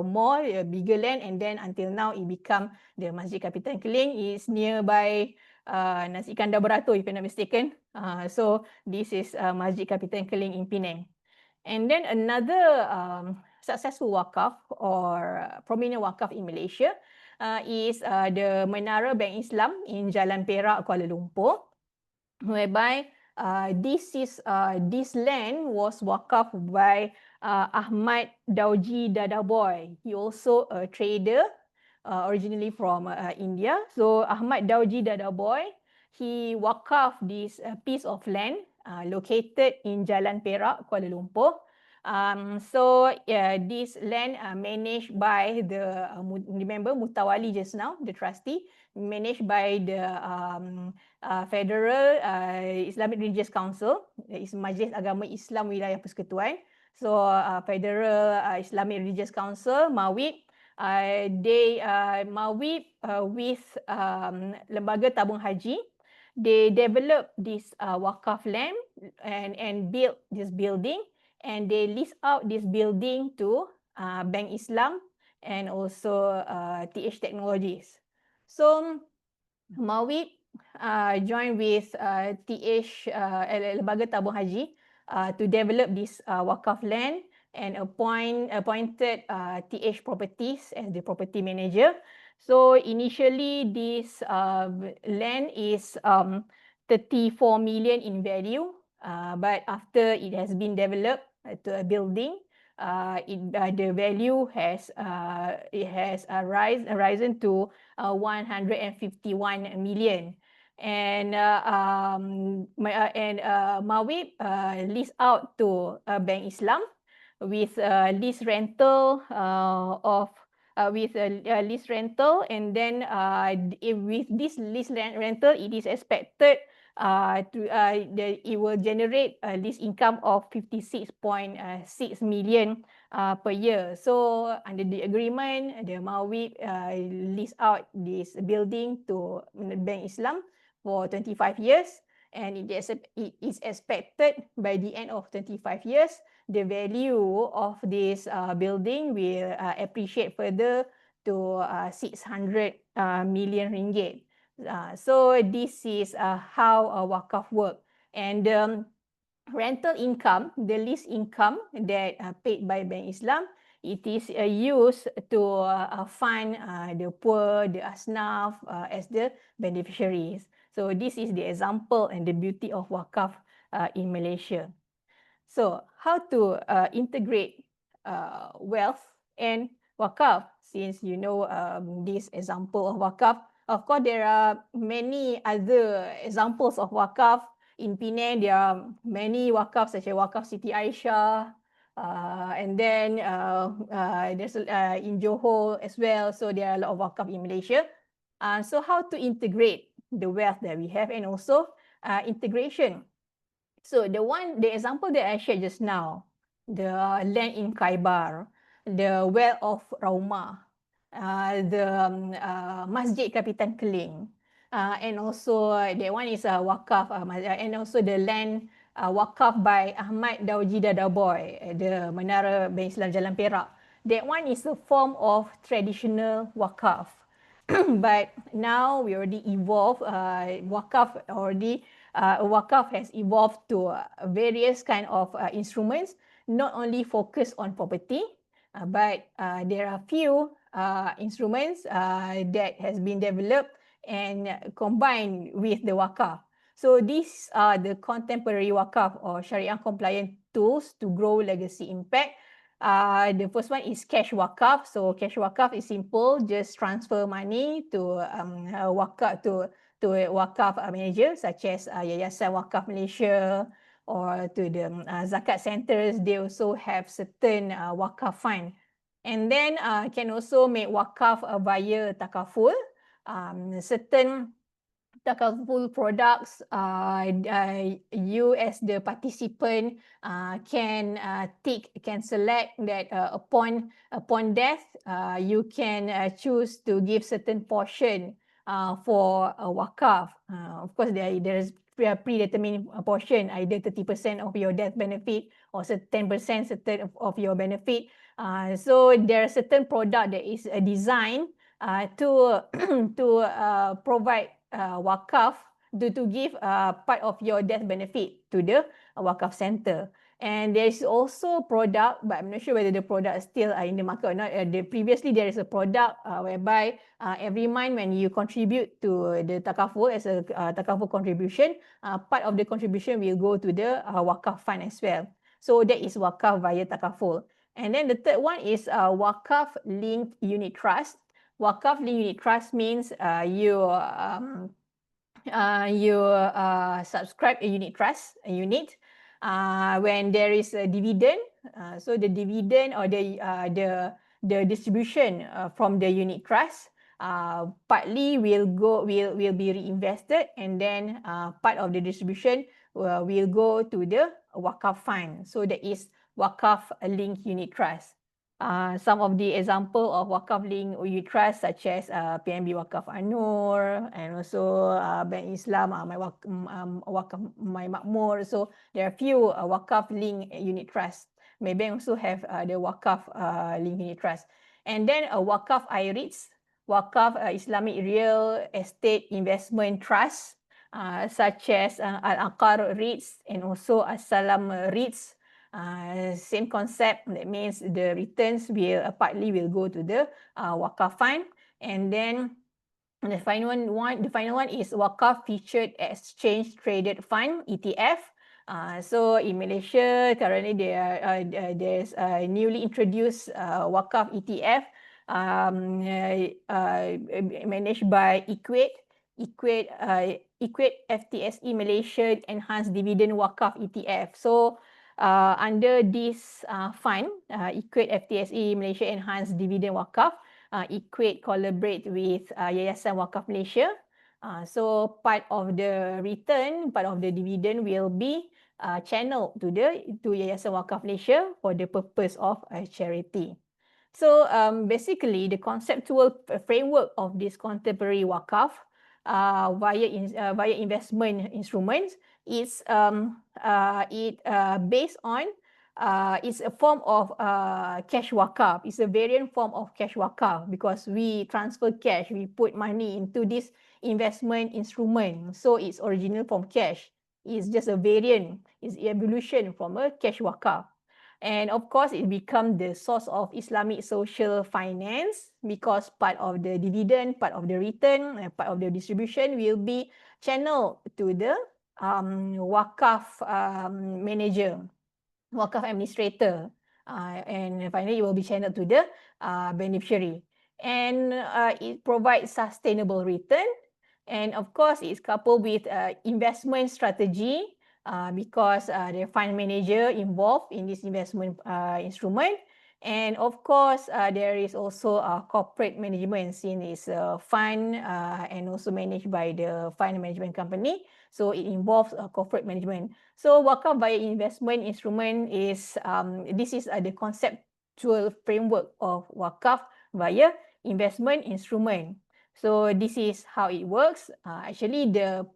Speaker 3: bigger land, and then until now it become the Masjid Kapitan Keling. Is nearby Nasi Kandar Beratur, if I'm not mistaken. So this is Masjid Kapitan Keling in Penang. And then another successful wakaf or prominent wakaf in Malaysia is the Menara Bank Islam in Jalan Perak, Kuala Lumpur, whereby this land was wakaf by Ahmad Dauji Dadaboy. He also a trader, originally from India. So Ahmad Dauji Dadaboy, he wakaf this piece of land located in Jalan Perak, Kuala Lumpur. This land managed by the, remember Mutawali just now, the trustee, managed by the Federal Islamic Religious Council, is Majlis Agama Islam Wilayah Persekutuan. So Federal Islamic Religious Council, MAWIP, MAWIP with Lembaga Tabung Haji, they developed this wakaf land and built this building, and they lease out this building to Bank Islam and also TH Technologies. So MAWIP joined with TH Lembaga Tabung Haji to develop this wakaf land and appointed TH Properties as the property manager. So initially this land is 34 million in value, but after it has been developed to a building, the value has risen to 151 million. And MAWIP leased out to Bank Islam with lease rental lease rental, and then with this lease rental, it is expected it will generate a lease income of 56.6 million per year. So under the agreement, the MAWIP lease out this building to Bank Islam for 25 years, and it is expected by the end of 25 years, the value of this building will appreciate further to 600 million ringgit. So this is how wakaf work. And rental income, the lease income that paid by Bank Islam, it is used to fund the poor, the asnaf as the beneficiaries. So this is the example and the beauty of wakaf in Malaysia. So how to integrate wealth and wakaf? Since you know this example of wakaf, of course there are many other examples of wakaf. In Penang, there are many wakaf such as Wakaf Siti Aisyah, and then there's in Johor as well. So there are a lot of wakaf in Malaysia. So how to integrate the wealth that we have, and also integration. So the example that I shared just now, the land in Khaibar, the well of Rauma, the Masjid Kapitan Keling, and also that one is a wakaf, and also the land wakaf by Ahmad Dauji Dadaboy, the Menara Bank Islam Jalan Perak. That one is a form of traditional wakaf. But now we already evolved, wakaf has evolved to various kind of instruments, not only focused on property, but there are few instruments that has been developed and combined with the wakaf. So these are the contemporary wakaf or Sharia compliant tools to grow legacy impact. The first one is cash wakaf. So cash wakaf is simple, just transfer money to wakaf to a wakaf manager, such as Yayasan Wakaf Malaysia, or to the zakat centers. They also have certain wakaf fund, and then can also make wakaf via takaful. Certain takaful products, you as the participant can select that upon death, you can choose to give certain portion for a wakaf. Of course, there is a predetermined portion, either 30% of your death benefit or 10% certain of your benefit. So there are certain product that is designed to provide wakaf to give part of your death benefit to the wakaf center. And there is also product, but I'm not sure whether the product still in the market or not. Previously, there is a product whereby every month when you contribute to the takaful as a takaful contribution, part of the contribution will go to the wakaf fund as well. So that is wakaf via takaful. And then the third one is wakaf linked unit trust. Wakaf linked unit trust means you subscribe a unit trust, a unit, when there is a dividend. So the dividend or the distribution from the unit trust partly will be reinvested, and then part of the distribution will go to the wakaf fund. So that is wakaf linked unit trust. Some of the example of wakaf link unit trust such as PNB Wakaf Anur, and also Bank Islam Wakaf My Makmur. So there are few wakaf link unit trust. Maybank also have the wakaf link unit trust. And then wakaf IREITs, wakaf Islamic Real Estate Investment Trust, such as Al-Aqar REITs and also As-Salam REITs. Same concept. That means the returns will partly will go to the wakaf fund. And then the final one is wakaf featured exchange traded fund, ETF. So in Malaysia currently there's a newly introduced wakaf ETF managed by Equate FTSE Malaysia Enhanced Dividend Wakaf ETF. So under this fund, Equate FTSE Malaysia Enhanced Dividend Wakaf, Equate collaborate with Yayasan Wakaf Malaysia. So part of the return, part of the dividend will be channeled to Yayasan Wakaf Malaysia for the purpose of charity. So basically, the conceptual framework of this contemporary wakaf via investment instruments is based on it's a form of cash wakaf. It's a variant form of cash wakaf because we transfer cash, we put money into this investment instrument. So it's original from cash. It's just a variant. It's evolution from a cash wakaf. And of course, it becomes the source of Islamic social finance because part of the dividend, part of the return, and part of the distribution will be channeled to the wakaf manager, wakaf administrator. And finally, it will be channeled to the beneficiary. And it provides sustainable return. And of course, it's coupled with investment strategy because the fund manager involved in this investment instrument. And of course, there is also corporate management since it's a fund and also managed by the fund management company. So it involves corporate management. So wakaf via investment instrument is, this is the conceptual framework of wakaf via investment instrument. So this is how it works. Actually, the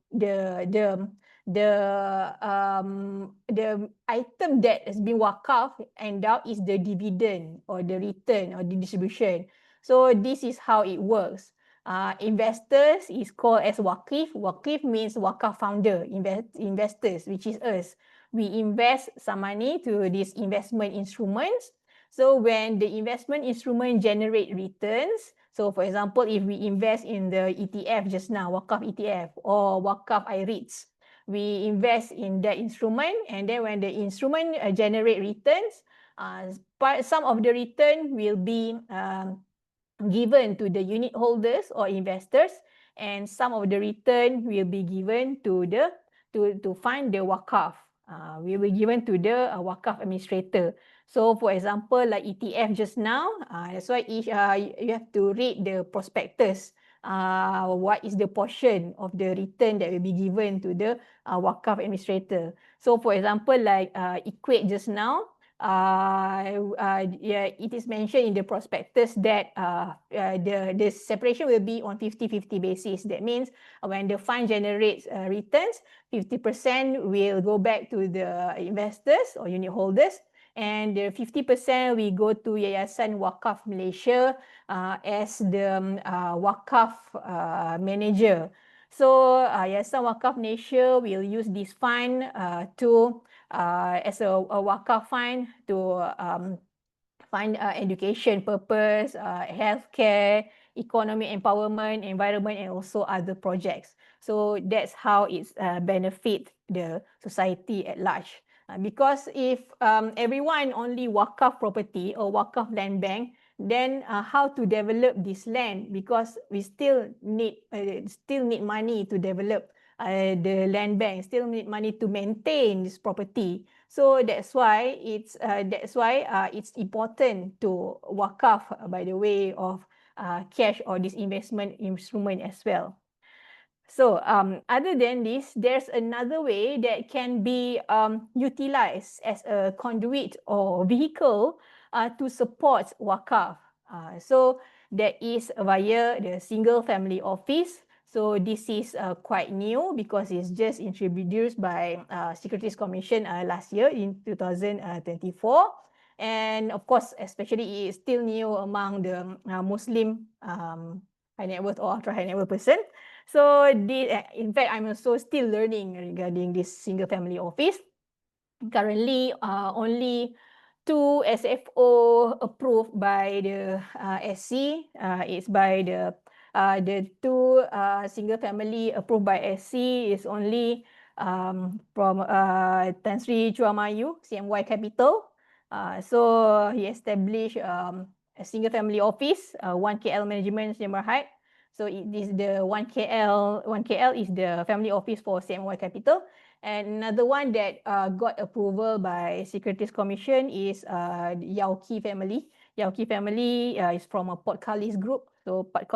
Speaker 3: item that has been wakaf endowed is the dividend or the return or the distribution. So this is how it works. Investors is called as waqif. Waqif means wakaf founder, investors, which is us. We invest some money to these investment instruments. So when the investment instrument generate returns, so for example, if we invest in the ETF just now, wakaf ETF or wakaf IREITs, we invest in that instrument, and then when the instrument generate returns, some of the return will be given to the unit holders or investors, and some of the return will be given to fund the wakaf. Will be given to the wakaf administrator. So for example, like ETF just now, that's why you have to read the prospectus. What is the portion of the return that will be given to the wakaf administrator. So for example, like Equate just now, it is mentioned in the prospectus that the separation will be on 50-50 basis. That means when the fund generates returns, 50% will go back to the investors or unit holders, and the 50% we go to Yayasan Wakaf Malaysia as the wakaf manager. So Yayasan Waqaf Malaysia will use this fund to as a Waqaf fund to fund education purpose, healthcare, economic empowerment, environment, and also other projects. So that's how it's benefit the society at large. Because if everyone only Waqaf property or Waqaf land bank, then how to develop this land? Because we still need money to develop the land bank, still need money to maintain this property. So that's why it's important to wakaf by the way of cash or this investment instrument as well. So other than this, there's another way that can be utilized as a conduit or vehicle to support wakaf. So that is via the single family office. So this is quite new because it's just introduced by Securities Commission last year in 2024. And of course, especially it is still new among the Muslim high net worth or ultra high net worth person. So in fact, I'm also still learning regarding this single family office. Currently, only 2 SFO approved by the SC. It's by the 2 single family approved by SC is only from Tan Sri Chuamayu, CMY Capital. So he established a single family office, 1 KL Management Sdn Bhd. So it is the 1 KL is the family office for CMY Capital. And another one that got approval by Securities Commission is Yauki family. Yauki family is from a Port Kalis group. So Port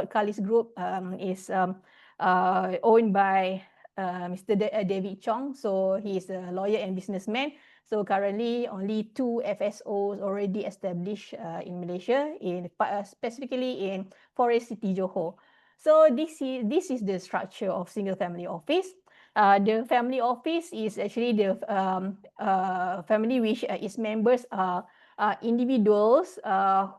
Speaker 3: Kalis group is owned by Mr. David Chong. So he is a lawyer and businessman. So currently only 2 FSOs already established in Malaysia, specifically in Forest City, Johor. So this is the structure of single family office. The family office is actually the family which its members are individuals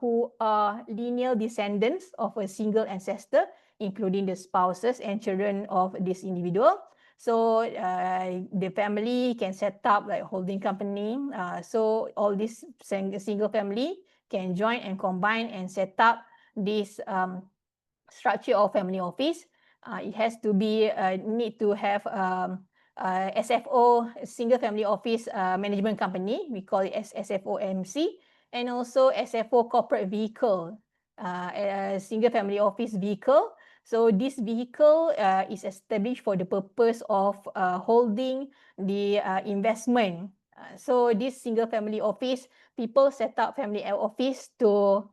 Speaker 3: who are lineal descendants of a single ancestor, including the spouses and children of this individual. So the family can set up like holding company. So all this single family can join and combine and set up this structure of family office. It has to be need to have SFO, single family office management company. We call it as SFOMC, and also SFO corporate vehicle, a single family office vehicle. So this vehicle is established for the purpose of holding the investment. So this single family office, people set up family office to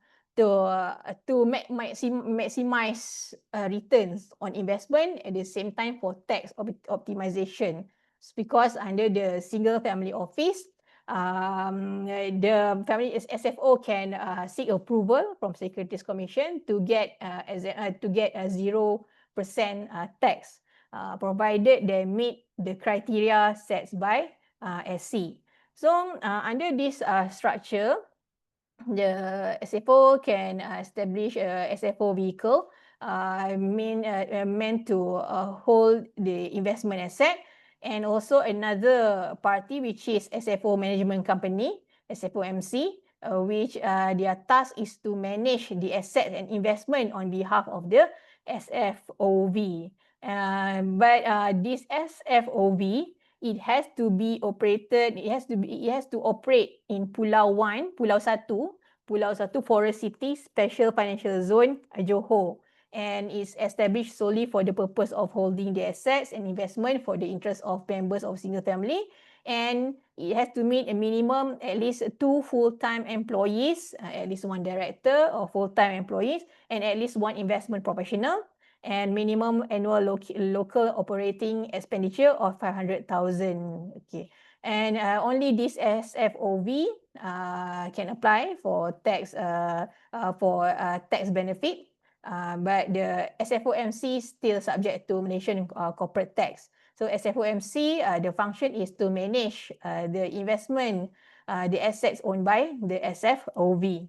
Speaker 3: maximize returns on investment at the same time for tax optimization. It's because under the single family office, the family SFO can seek approval from Securities Commission to get a 0% tax, provided they meet the criteria set by SC. So under this structure, the SFO can establish a SFO vehicle meant to hold the investment asset, and also another party which is SFO management company, SFOMC, which their task is to manage the asset and investment on behalf of the SFOV. But this SFOV, it has to be operated, it has to operate in Pulau 1, Pulau 1, Forest City Special Financial Zone, Johor, and is established solely for the purpose of holding the assets and investment for the interest of members of single family. And it has to meet a minimum at least 2 full-time employees, at least 1 director or full-time employees, and at least 1 investment professional, and minimum annual local operating expenditure of 500,000. Okay, and only this SFOV can apply for tax benefit, but the SFOMC is still subject to Malaysian corporate tax. So SFOMC, the function is to manage the investment, the assets owned by the SFOV.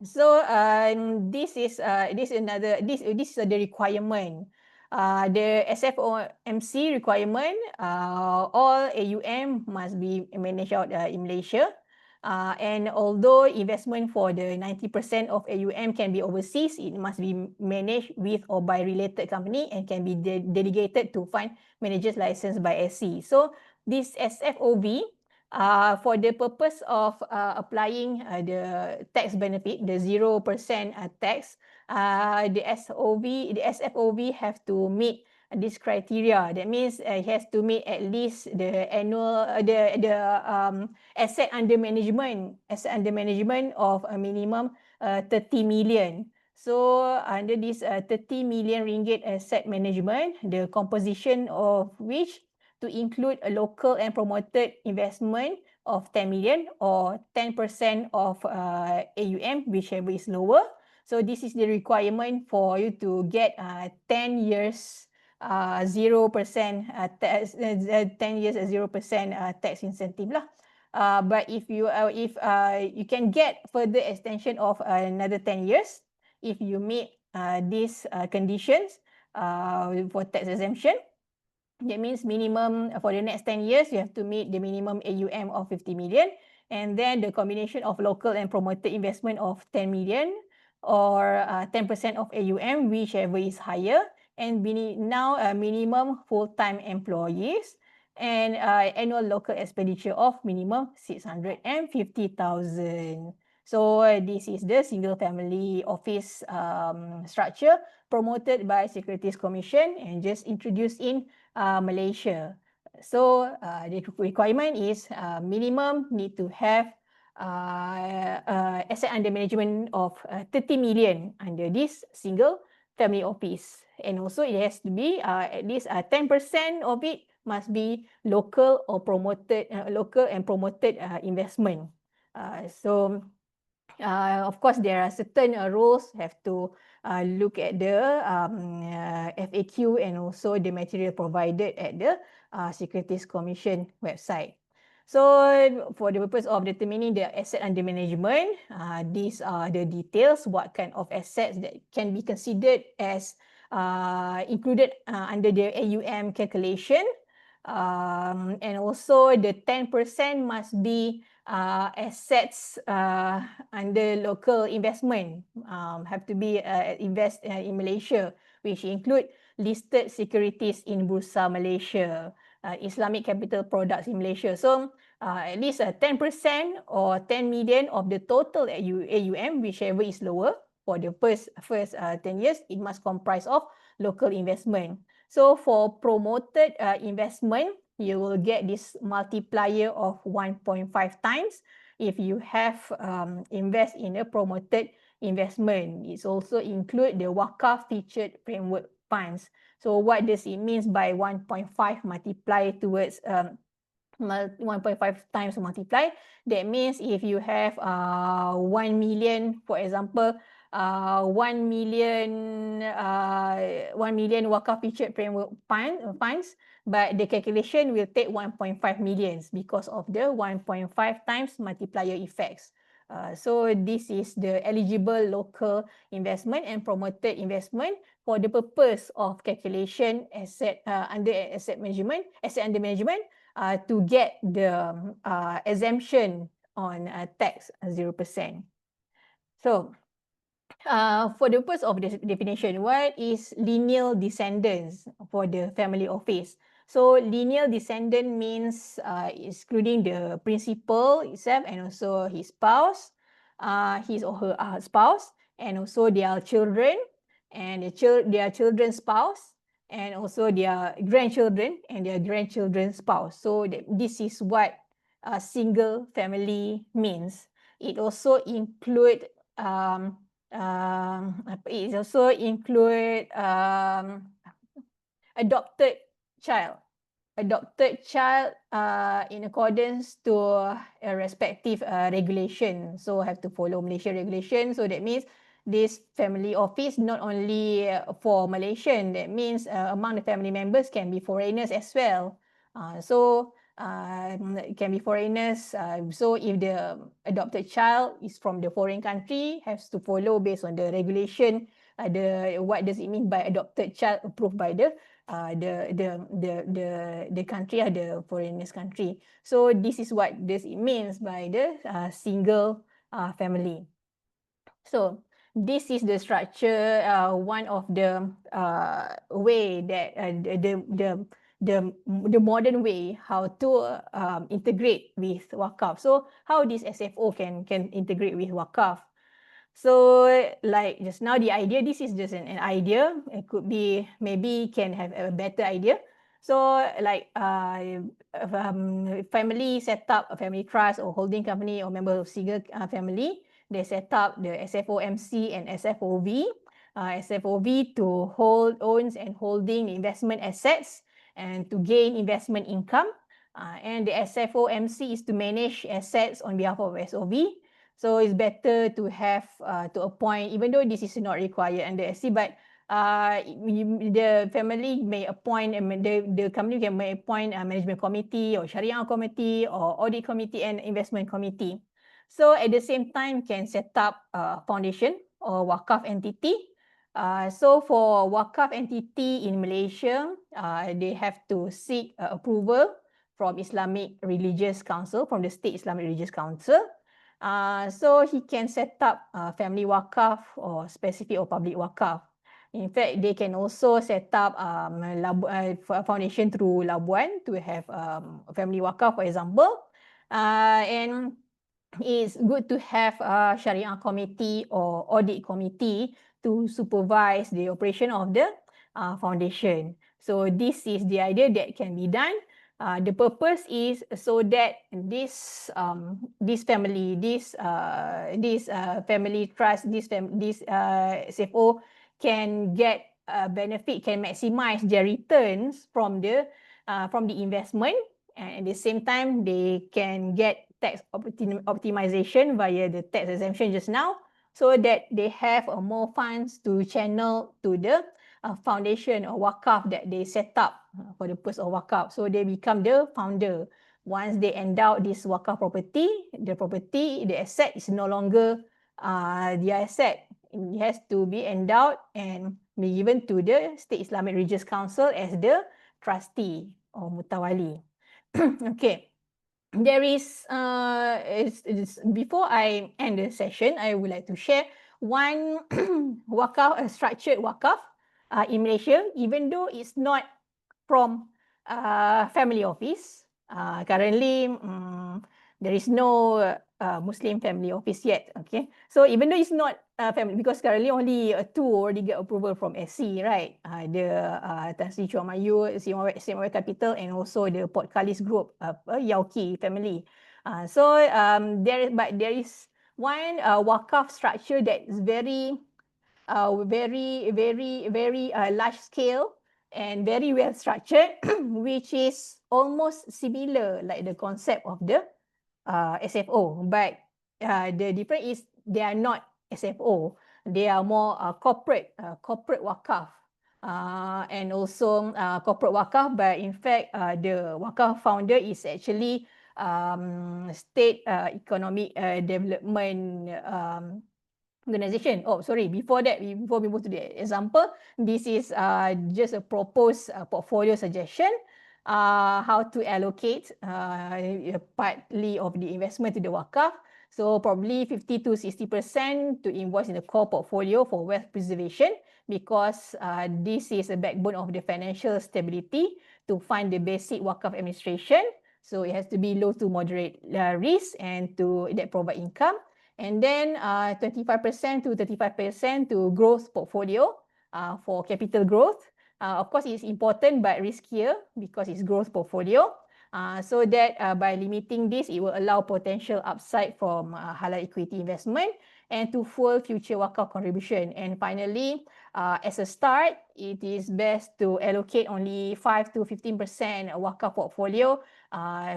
Speaker 3: So this is the requirement. The SFOMC requirement, all AUM must be managed out in Malaysia. And although investment for the 90% of AUM can be overseas, it must be managed with or by related company and can be delegated to fund managers licensed by SC. So this SFOB, for the purpose of applying the tax benefit, the 0% tax, the SFOB have to meet this criteria. That means it has to meet at least the annual asset under management of a minimum 30 million. So under this 30 million ringgit asset management, the composition of which to include a local and promoted investment of 10 million or 10% of AUM, whichever is lower. So this is the requirement for you to get 10 years 0% tax, 10 years 0% tax incentive lah. But if you can get further extension of another 10 years if you meet these conditions for tax exemption. That means minimum for the next 10 years, you have to meet the minimum AUM of 50 million. And then the combination of local and promoted investment of 10 million or 10% of AUM, whichever is higher. And now minimum full-time employees and annual local expenditure of minimum 650,000. So this is the single family office structure promoted by Securities Commission and just introduced in Malaysia. So the requirement is minimum need to have asset under management of 30 million under this single family office. And also it has to be at least 10% of it must be local or promoted, local and promoted investment. So of course, there are certain rules have to look at the FAQ and also the material provided at the Securities Commission website. So for the purpose of determining the asset under management, these are the details, what kind of assets that can be considered as included under the AUM calculation. And also the 10% must be assets under local investment, have to be invest in Malaysia, which include listed securities in Bursa Malaysia, Islamic capital products in Malaysia. So at least 10% or 10 million of the total AUM, whichever is lower for the first 10 years, it must comprise of local investment. So for promoted investment, you will get this multiplier of 1.5 times if you have invest in a promoted investment. It also include the Waqf featured framework funds. So what does it mean by 1.5 multiply towards 1.5 times multiply? That means if you have 1 million, for example, 1 million Waqf featured framework funds, but the calculation will take 1.5 millions because of the 1.5 times multiplier effects. So this is the eligible local investment and promoted investment for the purpose of calculation asset under management to get the exemption on tax 0%. So for the purpose of the definition, what is lineal descendants for the family office? So lineal descendant means excluding the principal itself and also his spouse, his or her spouse, and also their children and their children's spouse, and also their grandchildren and their grandchildren's spouse. So this is what a single family means. It also include it also include adopted child in accordance to a respective regulation. So have to follow Malaysia regulation. So that means this family office not only for Malaysian, that means among the family members can be foreigners as well. So It can be foreigners. So if the adopted child is from the foreign country, has to follow based on the regulation. What does it mean by adopted child approved by the country, the foreigners country. So this is what it means by the single family. So this is the structure, one of the way that the modern way how to integrate with Waqf. So how this SFO can integrate with Waqf. So like just now the idea, this is just an idea. It could be, maybe can have a better idea. So like family set up a family trust or holding company or member of single family. They set up the SFOMC and SFOV. SFOV to hold, owns and holding investment assets and to gain investment income. And the SFOMC is to manage assets on behalf of SOV. So it's better to have to appoint, even though this is not required under SC, but the family may appoint, the company may appoint a management committee or Sharia committee or audit committee and investment committee. So at the same time, can set up a foundation or Waqf entity. So for Waqf entity in Malaysia, they have to seek approval from Islamic Religious Council, from the State Islamic Religious Council. So he can set up family Waqf or specific or public Waqf. In fact, they can also set up foundation through Labuan to have family Waqf, for example. And it's good to have a Sharia committee or audit committee to supervise the operation of the foundation. So this is the idea that can be done. The purpose is so that this family, this family trust, this SFO can get benefit, can maximize their returns from the investment, and at the same time they can get tax optimization via the tax exemption just now, so that they have more funds to channel to the foundation or Waqf that they set up for the purpose of Waqf. So they become the founder. Once they endow this Waqf property, the asset is no longer their asset. It has to be endowed and be given to the State Islamic Religious Council as the trustee or mutawali. Okay. There is, before I end the session, I would like to share one Waqf, a structured Waqf in Malaysia, even though it's not from family office. Currently, there is no Muslim family office yet. Okay, so even though it's not family, because currently only two already get approval from SC, right? The Tan Sri Chua Mayu, CMY Capital, and also the Port Kalis Group, Yauki family. There is one Waqf structure that is very large scale and very well structured, which is almost similar like the concept of the SFO, but the difference is they are not SFO. They are more corporate Waqf, and also corporate Waqf. But in fact, the Waqf founder is actually state economic development organization. Oh, sorry. Before we move to the example, this is just a proposed portfolio suggestion. How to allocate partly of the investment to the Waqf. So probably 50 to 60% to invest in the core portfolio for wealth preservation, because this is a backbone of the financial stability to fund the basic Waqf administration. So it has to be low to moderate risk and that provide income. And then 25% to 35% to growth portfolio for capital growth. Of course, it's important but riskier because it's growth portfolio. So that by limiting this, it will allow potential upside from halal equity investment and to full future Waqf contribution. And finally, as a start, it is best to allocate only 5 to 15% Waqf portfolio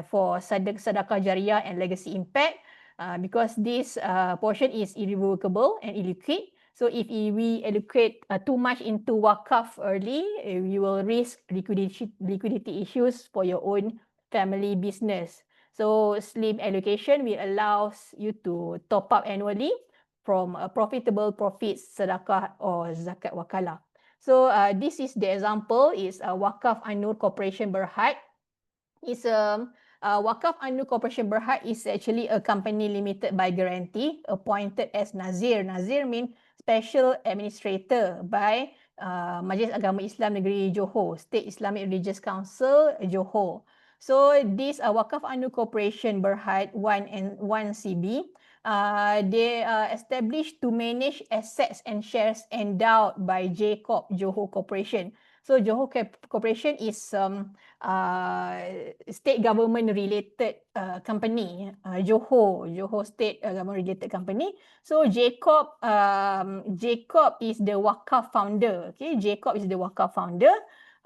Speaker 3: for Sadaqah Jariyah and legacy impact, because this portion is irrevocable and illiquid. So if we allocate too much into Waqf early, you will risk liquidity issues for your own family business. So slim allocation will allow you to top up annually from profitable profits, sedekah or zakat wakalah. So this is the example is Waqf An-Nur Corporation Berhad. It's Waqf An-Nur Corporation Berhad is actually a company limited by guarantee appointed as Nazir. Nazir means special administrator by Majlis Agama Islam Negeri Johor, State Islamic Religious Council Johor. So this Waqf An-Nur Corporation Berhad 1 and 1CB, they are established to manage assets and shares endowed by JCorp, Johor Corporation. So Johor Corporation is state government related company, Johor state government related company. So JCorp is the Waqf founder. Okay, JCorp is the Waqf founder.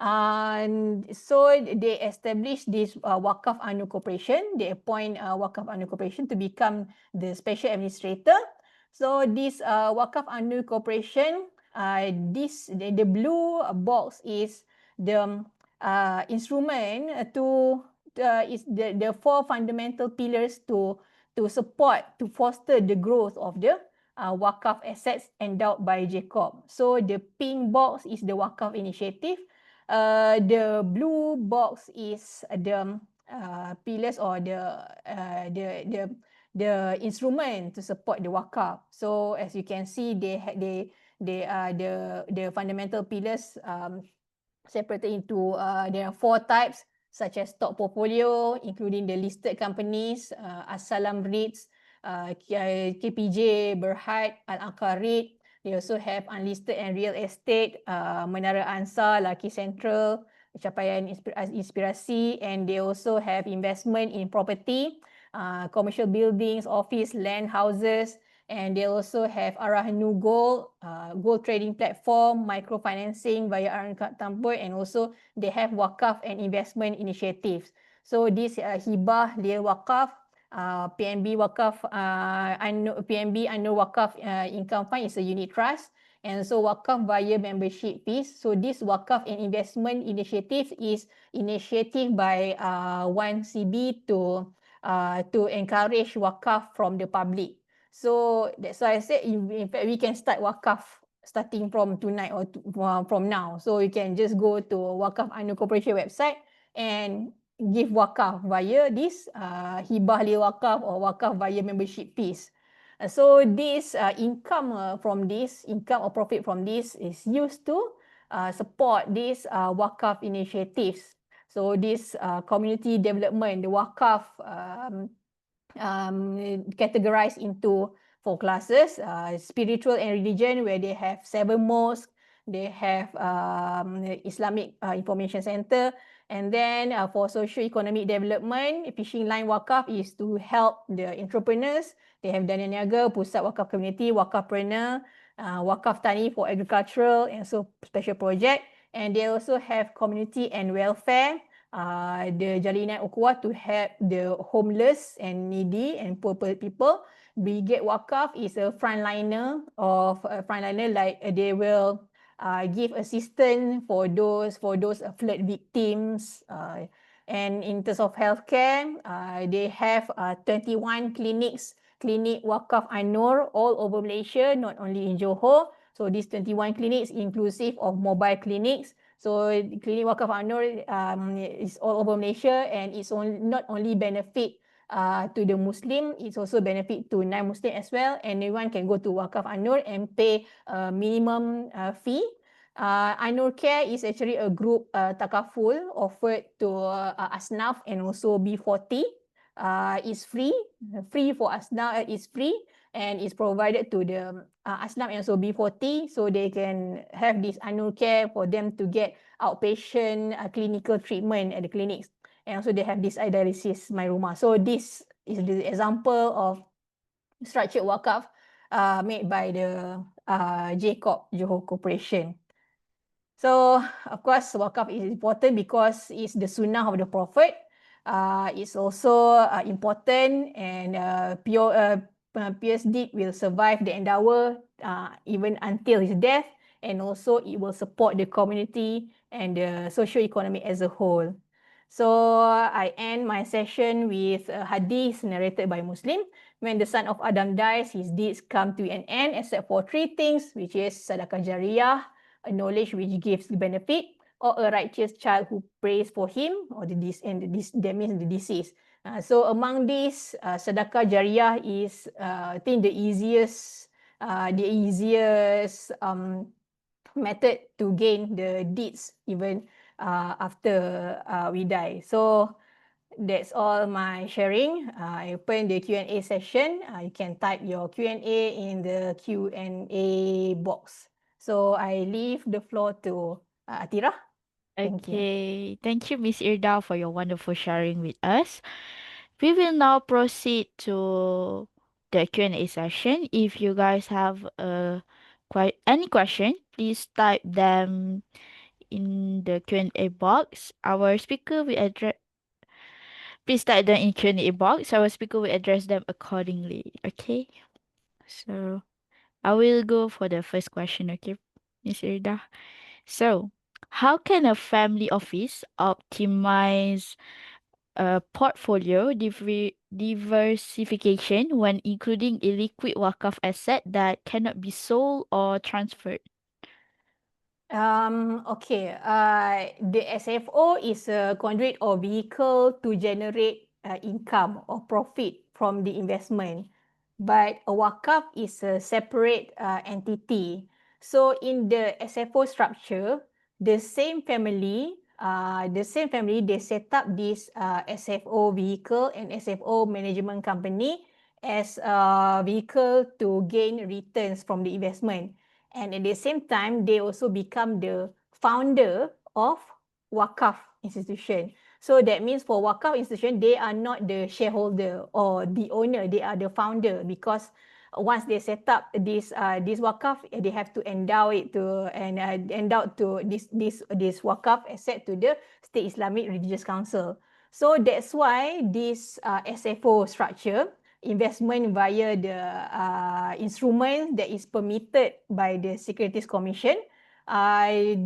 Speaker 3: And so they established this Waqf An-Nur Corporation. They appoint Waqf An-Nur Corporation to become the special administrator. So this Waqf An-Nur Corporation, the blue box is the instrument is the four fundamental pillars to support, to foster the growth of the Waqf assets endowed by JCorp. So the pink box is the Waqf initiative. The blue box is the pillars or the instrument to support the Waqf. So as you can see, they are the fundamental pillars separated into there are 4 types such as stock portfolio, including the listed companies, As-Salam REITs, KPJ, Berhad, Al-Aqar REIT. They also have unlisted and real estate, Menara Ansar, Lucky Central, Capaian Inspirasi, and they also have investment in property, commercial buildings, office, land, houses, and they also have Arahnu Gold, gold trading platform, microfinancing via Arahnu Tambur, and also they have Waqf and investment initiatives. So this Hibah Lil Waqaf, PNB Waqf, PNB An-Nur Waqf Income Fund is a unit trust, and so Waqf via membership fees. So this Waqf and investment initiative is initiative by 1CB to encourage Waqf from the public. So that's why I said in fact we can start Waqf starting from tonight or from now. So you can just go to Waqf An-Nur Corporation website and give Waqf via this Hibah Lil Waqaf or Waqf via membership fees. So this income from this, income or profit from this is used to support these Waqf initiatives. So this community development, the Waqf categorized into 4 classes, spiritual and religion, where they have 7 mosques, they have Islamic Information Center, and then for socio-economic development, Fishing Line Waqf is to help the entrepreneurs. They have Dana Niaga, Pusat Waqf Community, Waqfpreneur, Waqf Tani for agricultural and so special project, and they also have community and welfare, the Jalinan Ukhuwah to help the homeless and needy and poor people. Brigade Waqf is a frontliner like they will give assistance for those flood victims. And in terms of healthcare, they have 21 clinic Waqf An-Nur all over Malaysia, not only in Johor. So these 21 clinics inclusive of mobile clinics. So Clinic Waqf An-Nur is all over Malaysia, and it's not only benefit to the Muslim, it's also benefit to non-Muslim as well. Anyone can go to Waqf An-Nur and pay a minimum fee. An-Nur Care is actually a group takaful offered to Asnaf and also B40. It's free for Asnaf, it's free, and it's provided to the Asnaf and also B40, so they can have this An-Nur Care for them to get outpatient clinical treatment at the clinics. And also they have this dialysis My Rumah. So this is the example of structured Waqf made by the JCorp, Johor Corporation. So of course Waqf is important because it's the sunnah of the Prophet. It's also important, and pious deed will survive the endower even until his death, and also it will support the community and the socio-economy as a whole. So I end my session with a hadith narrated by Muslim. When the son of Adam dies, his deeds come to an end except for three things, which is sadaqah jariyah, a knowledge which gives benefit, or a righteous child who prays for him, or that means the deceased. So among these, sadaqah jariyah is, I think, the easiest method to gain the deeds even after we die. So that's all my sharing. I open the Q&A session. You can type your Q&A in the Q&A box. So I leave the floor to Atira. Thank you.
Speaker 2: Okay, thank you, Miss Irda, for your wonderful sharing with us. We will now proceed to the Q&A session. If you guys have any question, please type them in the Q&A box. Our speaker will address. Please type them in Q&A box. Our speaker will address them accordingly. Okay. So I will go for the first question. Okay, Miss Irda. So, how can a family office optimize a portfolio diversification when including a liquid Waqf asset that cannot be sold or transferred?
Speaker 3: Okay. The SFO is a conduit or vehicle to generate income or profit from the investment. But a Waqf is a separate entity. So in the SFO structure, the same family, they set up this SFO vehicle and SFO management company as a vehicle to gain returns from the investment. And at the same time, they also become the founder of Waqf institution. So that means for Waqf institution, they are not the shareholder or the owner, they are the founder, because once they set up this Waqf, they have to endow this Waqf asset to the State Islamic Religious Council. So that's why this SFO structure, investment via the instrument that is permitted by the Securities Commission,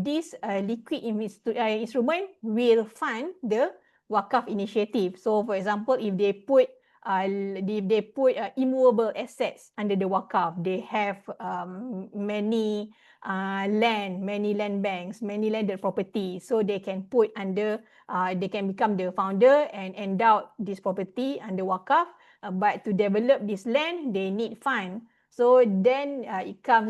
Speaker 3: this liquid instrument will fund the Waqf initiative. So for example, if they put immovable assets under the Waqf, they have many land banks, many landed property, so they can put under, they can become the founder and endow this property under Waqf. But to develop this land, they need fund. So then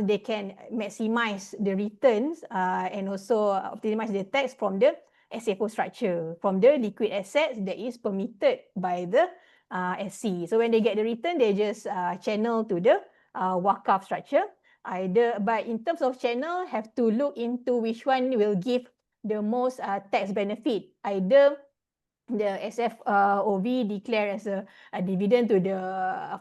Speaker 3: they can maximize the returns and also optimize the tax from the SFO structure, from the liquid assets that is permitted by the SC. So when they get the return, they just channel to the Waqf structure. But in terms of channel, have to look into which one will give the most tax benefit. Either the SFOV declare as a dividend to the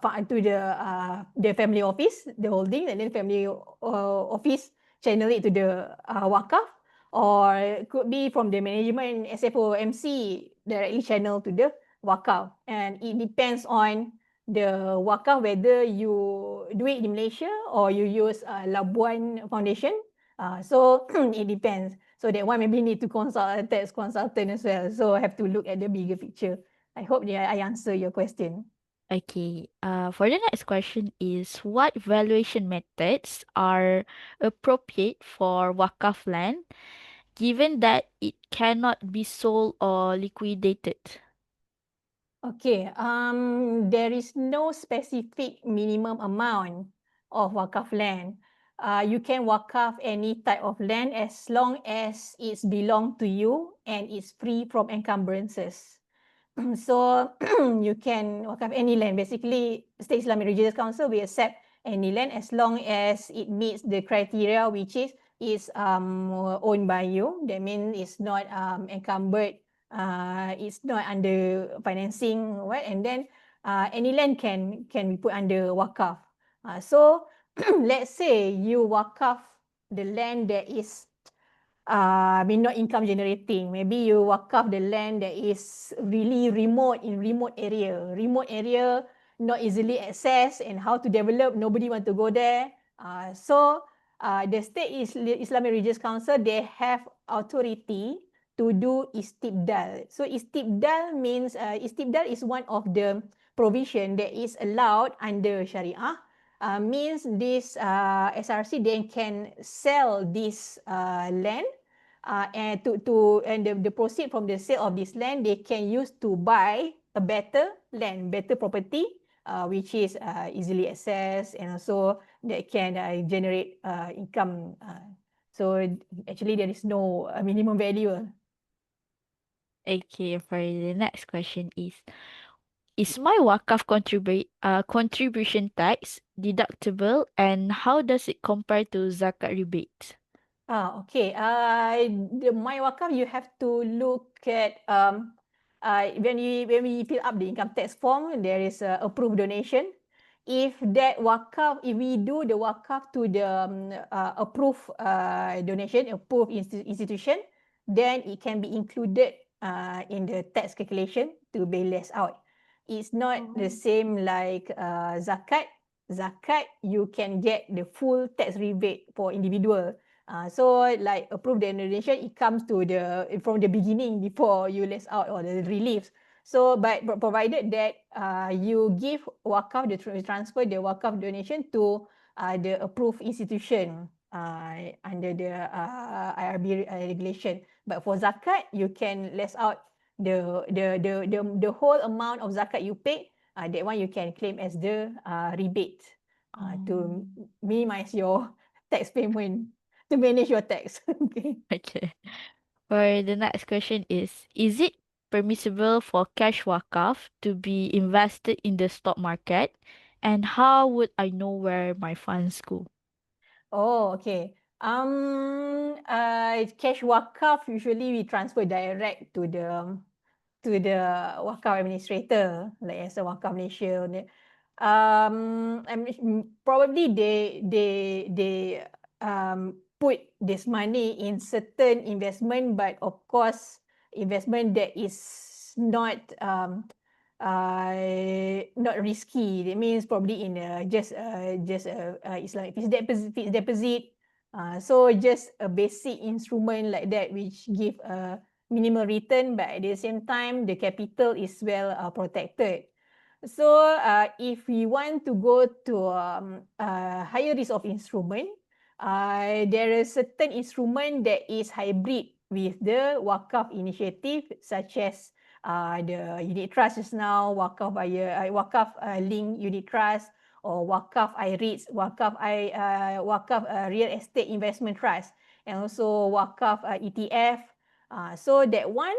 Speaker 3: family office, the holding, and then family office channel it to the Waqf, or it could be from the management SFOMC directly channel to the Waqf. And it depends on the Waqf whether you do it in Malaysia or you use Labuan Foundation. So it depends. So that one maybe need to consult a tax consultant as well. So I have to look at the bigger picture. I hope that I answer your question.
Speaker 2: Okay. For the next question is, what valuation methods are appropriate for Waqf land, given that it cannot be sold or liquidated?
Speaker 3: Okay, there is no specific minimum amount of Waqf land. You can Waqf any type of land as long as it's belong to you and it's free from encumbrances. So you can Waqf any land. Basically, State Islamic Religious Council will accept any land as long as it meets the criteria, which is owned by you. That means it's not encumbered, it's not under financing, what? And then any land can be put under Waqf. So let's say you Waqf the land that is not income generating. Maybe you Waqf the land that is really remote, in remote area, not easily accessed, and how to develop, nobody want to go there. So the State Islamic Religious Council, they have authority to do istibdal. So istibdal means istibdal is one of the provision that is allowed under Sharia. Means this SRC then can sell this land and the proceed from the sale of this land they can use to buy a better land, better property, which is easily accessed and also that can generate income. So actually there is no minimum value.
Speaker 2: Okay, for the next question is my Waqf contribution tax deductible and how does it compare to zakat rebates?
Speaker 3: Okay. My Waqf, you have to look at when we fill up the income tax form, there is a approved donation. If that Waqf, if we do the Waqf to the approved donation, approved institution, then it can be included in the tax calculation to be less out. It's not the same like zakat. Zakat, you can get the full tax rebate for individual. So like approved donation, it comes to from the beginning before you list out or the reliefs. So, but provided that you give Waqf, transfer the Waqf donation to the approved institution under the IRB regulation. But for zakat, you can list out the whole amount of zakat you pay. That one you can claim as the rebate to minimize your tax payment. To manage your tax. Okay.
Speaker 2: Okay. For the next question is it permissible for cash Waqf to be invested in the stock market? And how would I know where my funds go?
Speaker 3: Oh, okay. Cash Waqf usually we transfer direct to the Waqf administrator, like as a Waqf Malaysia. Probably they put this money in certain investment, but of course investment that is not not risky. That means probably in just it's like fixed deposit. So just a basic instrument like that which give a minimal return, but at the same time the capital is well protected. So if we want to go to higher risk of instrument, there is certain instrument that is hybrid with the Waqf initiative, such as the unit trust just now, Waqf via Waqf link unit trust, or Waqf IREITs, Waqf real estate investment trust, and also Waqf ETF. So that one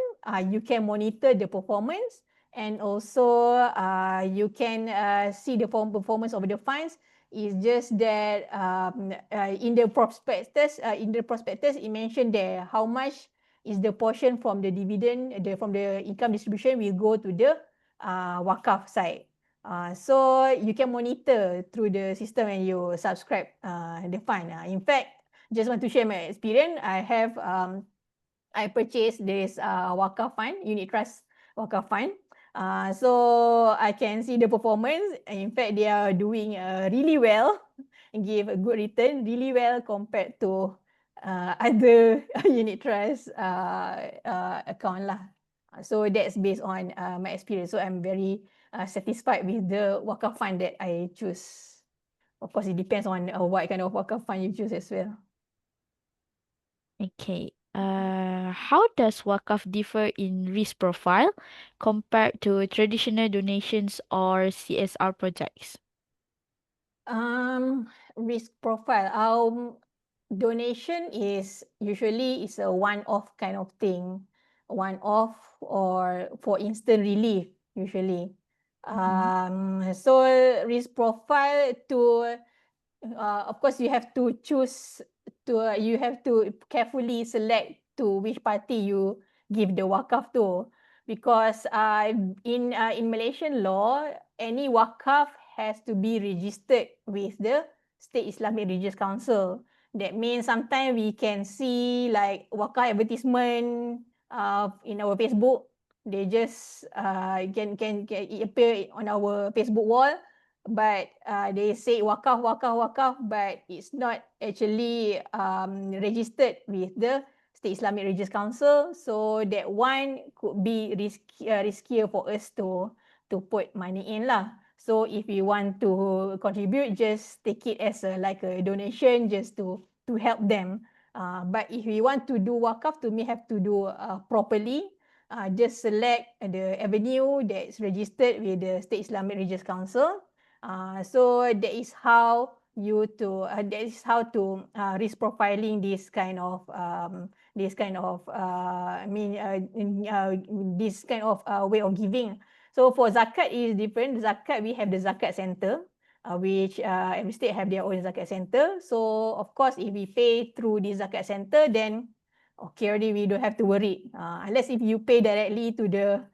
Speaker 3: you can monitor the performance, and also you can see the performance of the funds. It's just that in the prospectus, it mentioned there how much is the portion from the dividend, from the income distribution will go to the Waqf side. So you can monitor through the system when you subscribe the fund. In fact, just want to share my experience. I purchased this Waqf fund, unit trust Waqf fund. So I can see the performance. In fact, they are doing really well and give a good return, really well compared to other unit trust account lah. So that's based on my experience. So I'm very satisfied with the Waqf fund that I choose. Of course, it depends on what kind of Waqf fund you choose as well.
Speaker 2: Okay. How does Waqf differ in risk profile compared to traditional donations or CSR projects?
Speaker 3: Risk profile. Donation is usually a one-off kind of thing, one-off or for instant relief usually. So risk profile to of course you have to choose you have to carefully select to which party you give the Waqf to, because in Malaysian law any Waqf has to be registered with the State Islamic Religious Council. That means sometimes we can see like Waqf advertisement in our Facebook. They just can appear on our Facebook wall, but they say Waqf, but it's not actually registered with the State Islamic Religious Council. So that one could be riskier for us to put money in lah. So if you want to contribute, just take it as like a donation just to help them. But if you want to do wakaf, to me have to do properly. Just select the avenue that's registered with the State Islamic Religious Council. So that is how risk profiling this kind of this kind of way of giving. So for zakat is different. Zakat, we have the zakat center, which every state have their own zakat center. So of course, if we pay through the zakat center, then okay, already we don't have to worry. Unless if you pay directly to the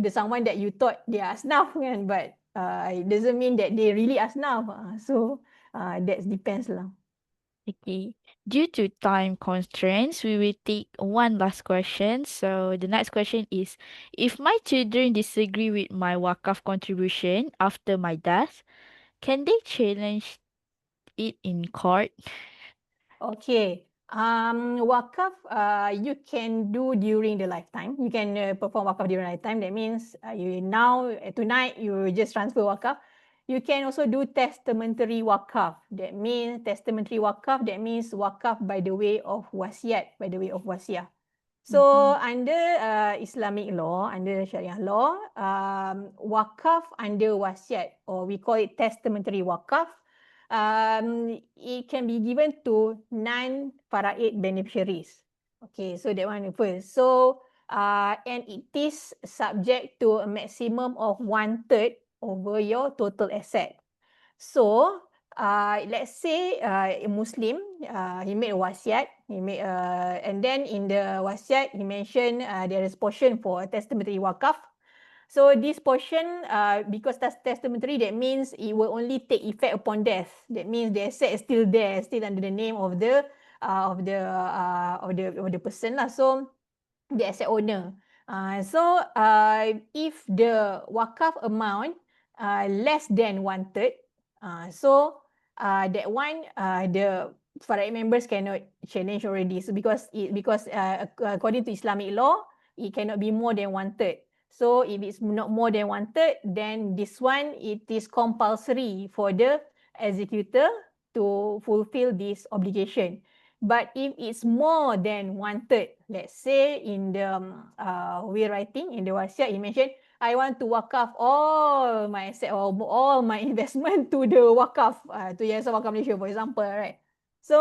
Speaker 3: someone that you thought they are asnaf kan, but it doesn't mean that they really asnaf. So that depends lah.
Speaker 2: Okay. Due to time constraints, we will take one last question. So the next question is, if my children disagree with my wakaf contribution after my death, can they challenge it in court?
Speaker 3: Okay. Wakaf, you can do during the lifetime. You can perform wakaf during lifetime. That means tonight you just transfer wakaf. You can also do testamentary wakaf. That means testamentary wakaf. That means wakaf by the way of wasiat, by the way of wasiah. So under Islamic law, under Sharia law, wakaf under wasiat, or we call it testamentary wakaf, it can be given to non-faraid beneficiaries. Okay, so that one first. So, and it is subject to a maximum of 1/3 over your total asset. So, let's say a Muslim, he made a wasiat, and then in the wasiat, he mentioned there is portion for a testamentary wakaf. So this portion, because that's testamentary, that means it will only take effect upon death. That means the asset is still there, still under the name of the person lah. So the asset owner. So if the wakaf amount less than 1/3, so that one the faraid members cannot challenge already. So because according to Islamic law, it cannot be more than 1/3. So if it's not more than 1/3, then this one, it is compulsory for the executor to fulfill this obligation. But if it's more than 1/3, let's say in the will writing, in the wasiat, he mentioned, I want to wakaf all my asset or all my investment to the wakaf, to Yayasan Wakaf Malaysia, for example, right? So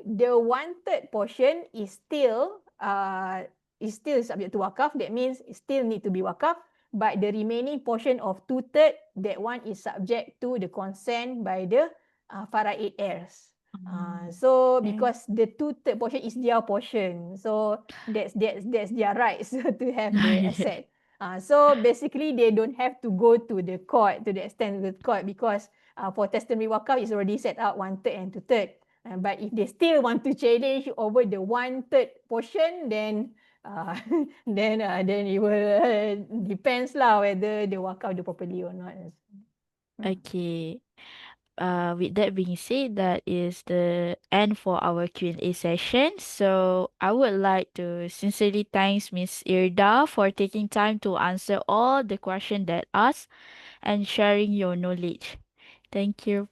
Speaker 3: the 1/3 portion is still subject to wakaf. That means it still need to be wakaf. But the remaining portion of 2/3, that one is subject to the consent by the faraid heirs. So because the 2/3 portion is their portion, so that's their rights to have the asset. So basically, they don't have to go to the court, to the extent of the court, because for testamentary wakaf, it's already set out 1/3 and 2/3. But if they still want to challenge over the 1/3 portion, then then it will depends lah whether the wakaf do properly or not.
Speaker 2: Okay. With that being said, that is the end for our Q&A session. So I would like to sincerely thank Miss Irda for taking time to answer all the questions that asked and sharing your knowledge. Thank you.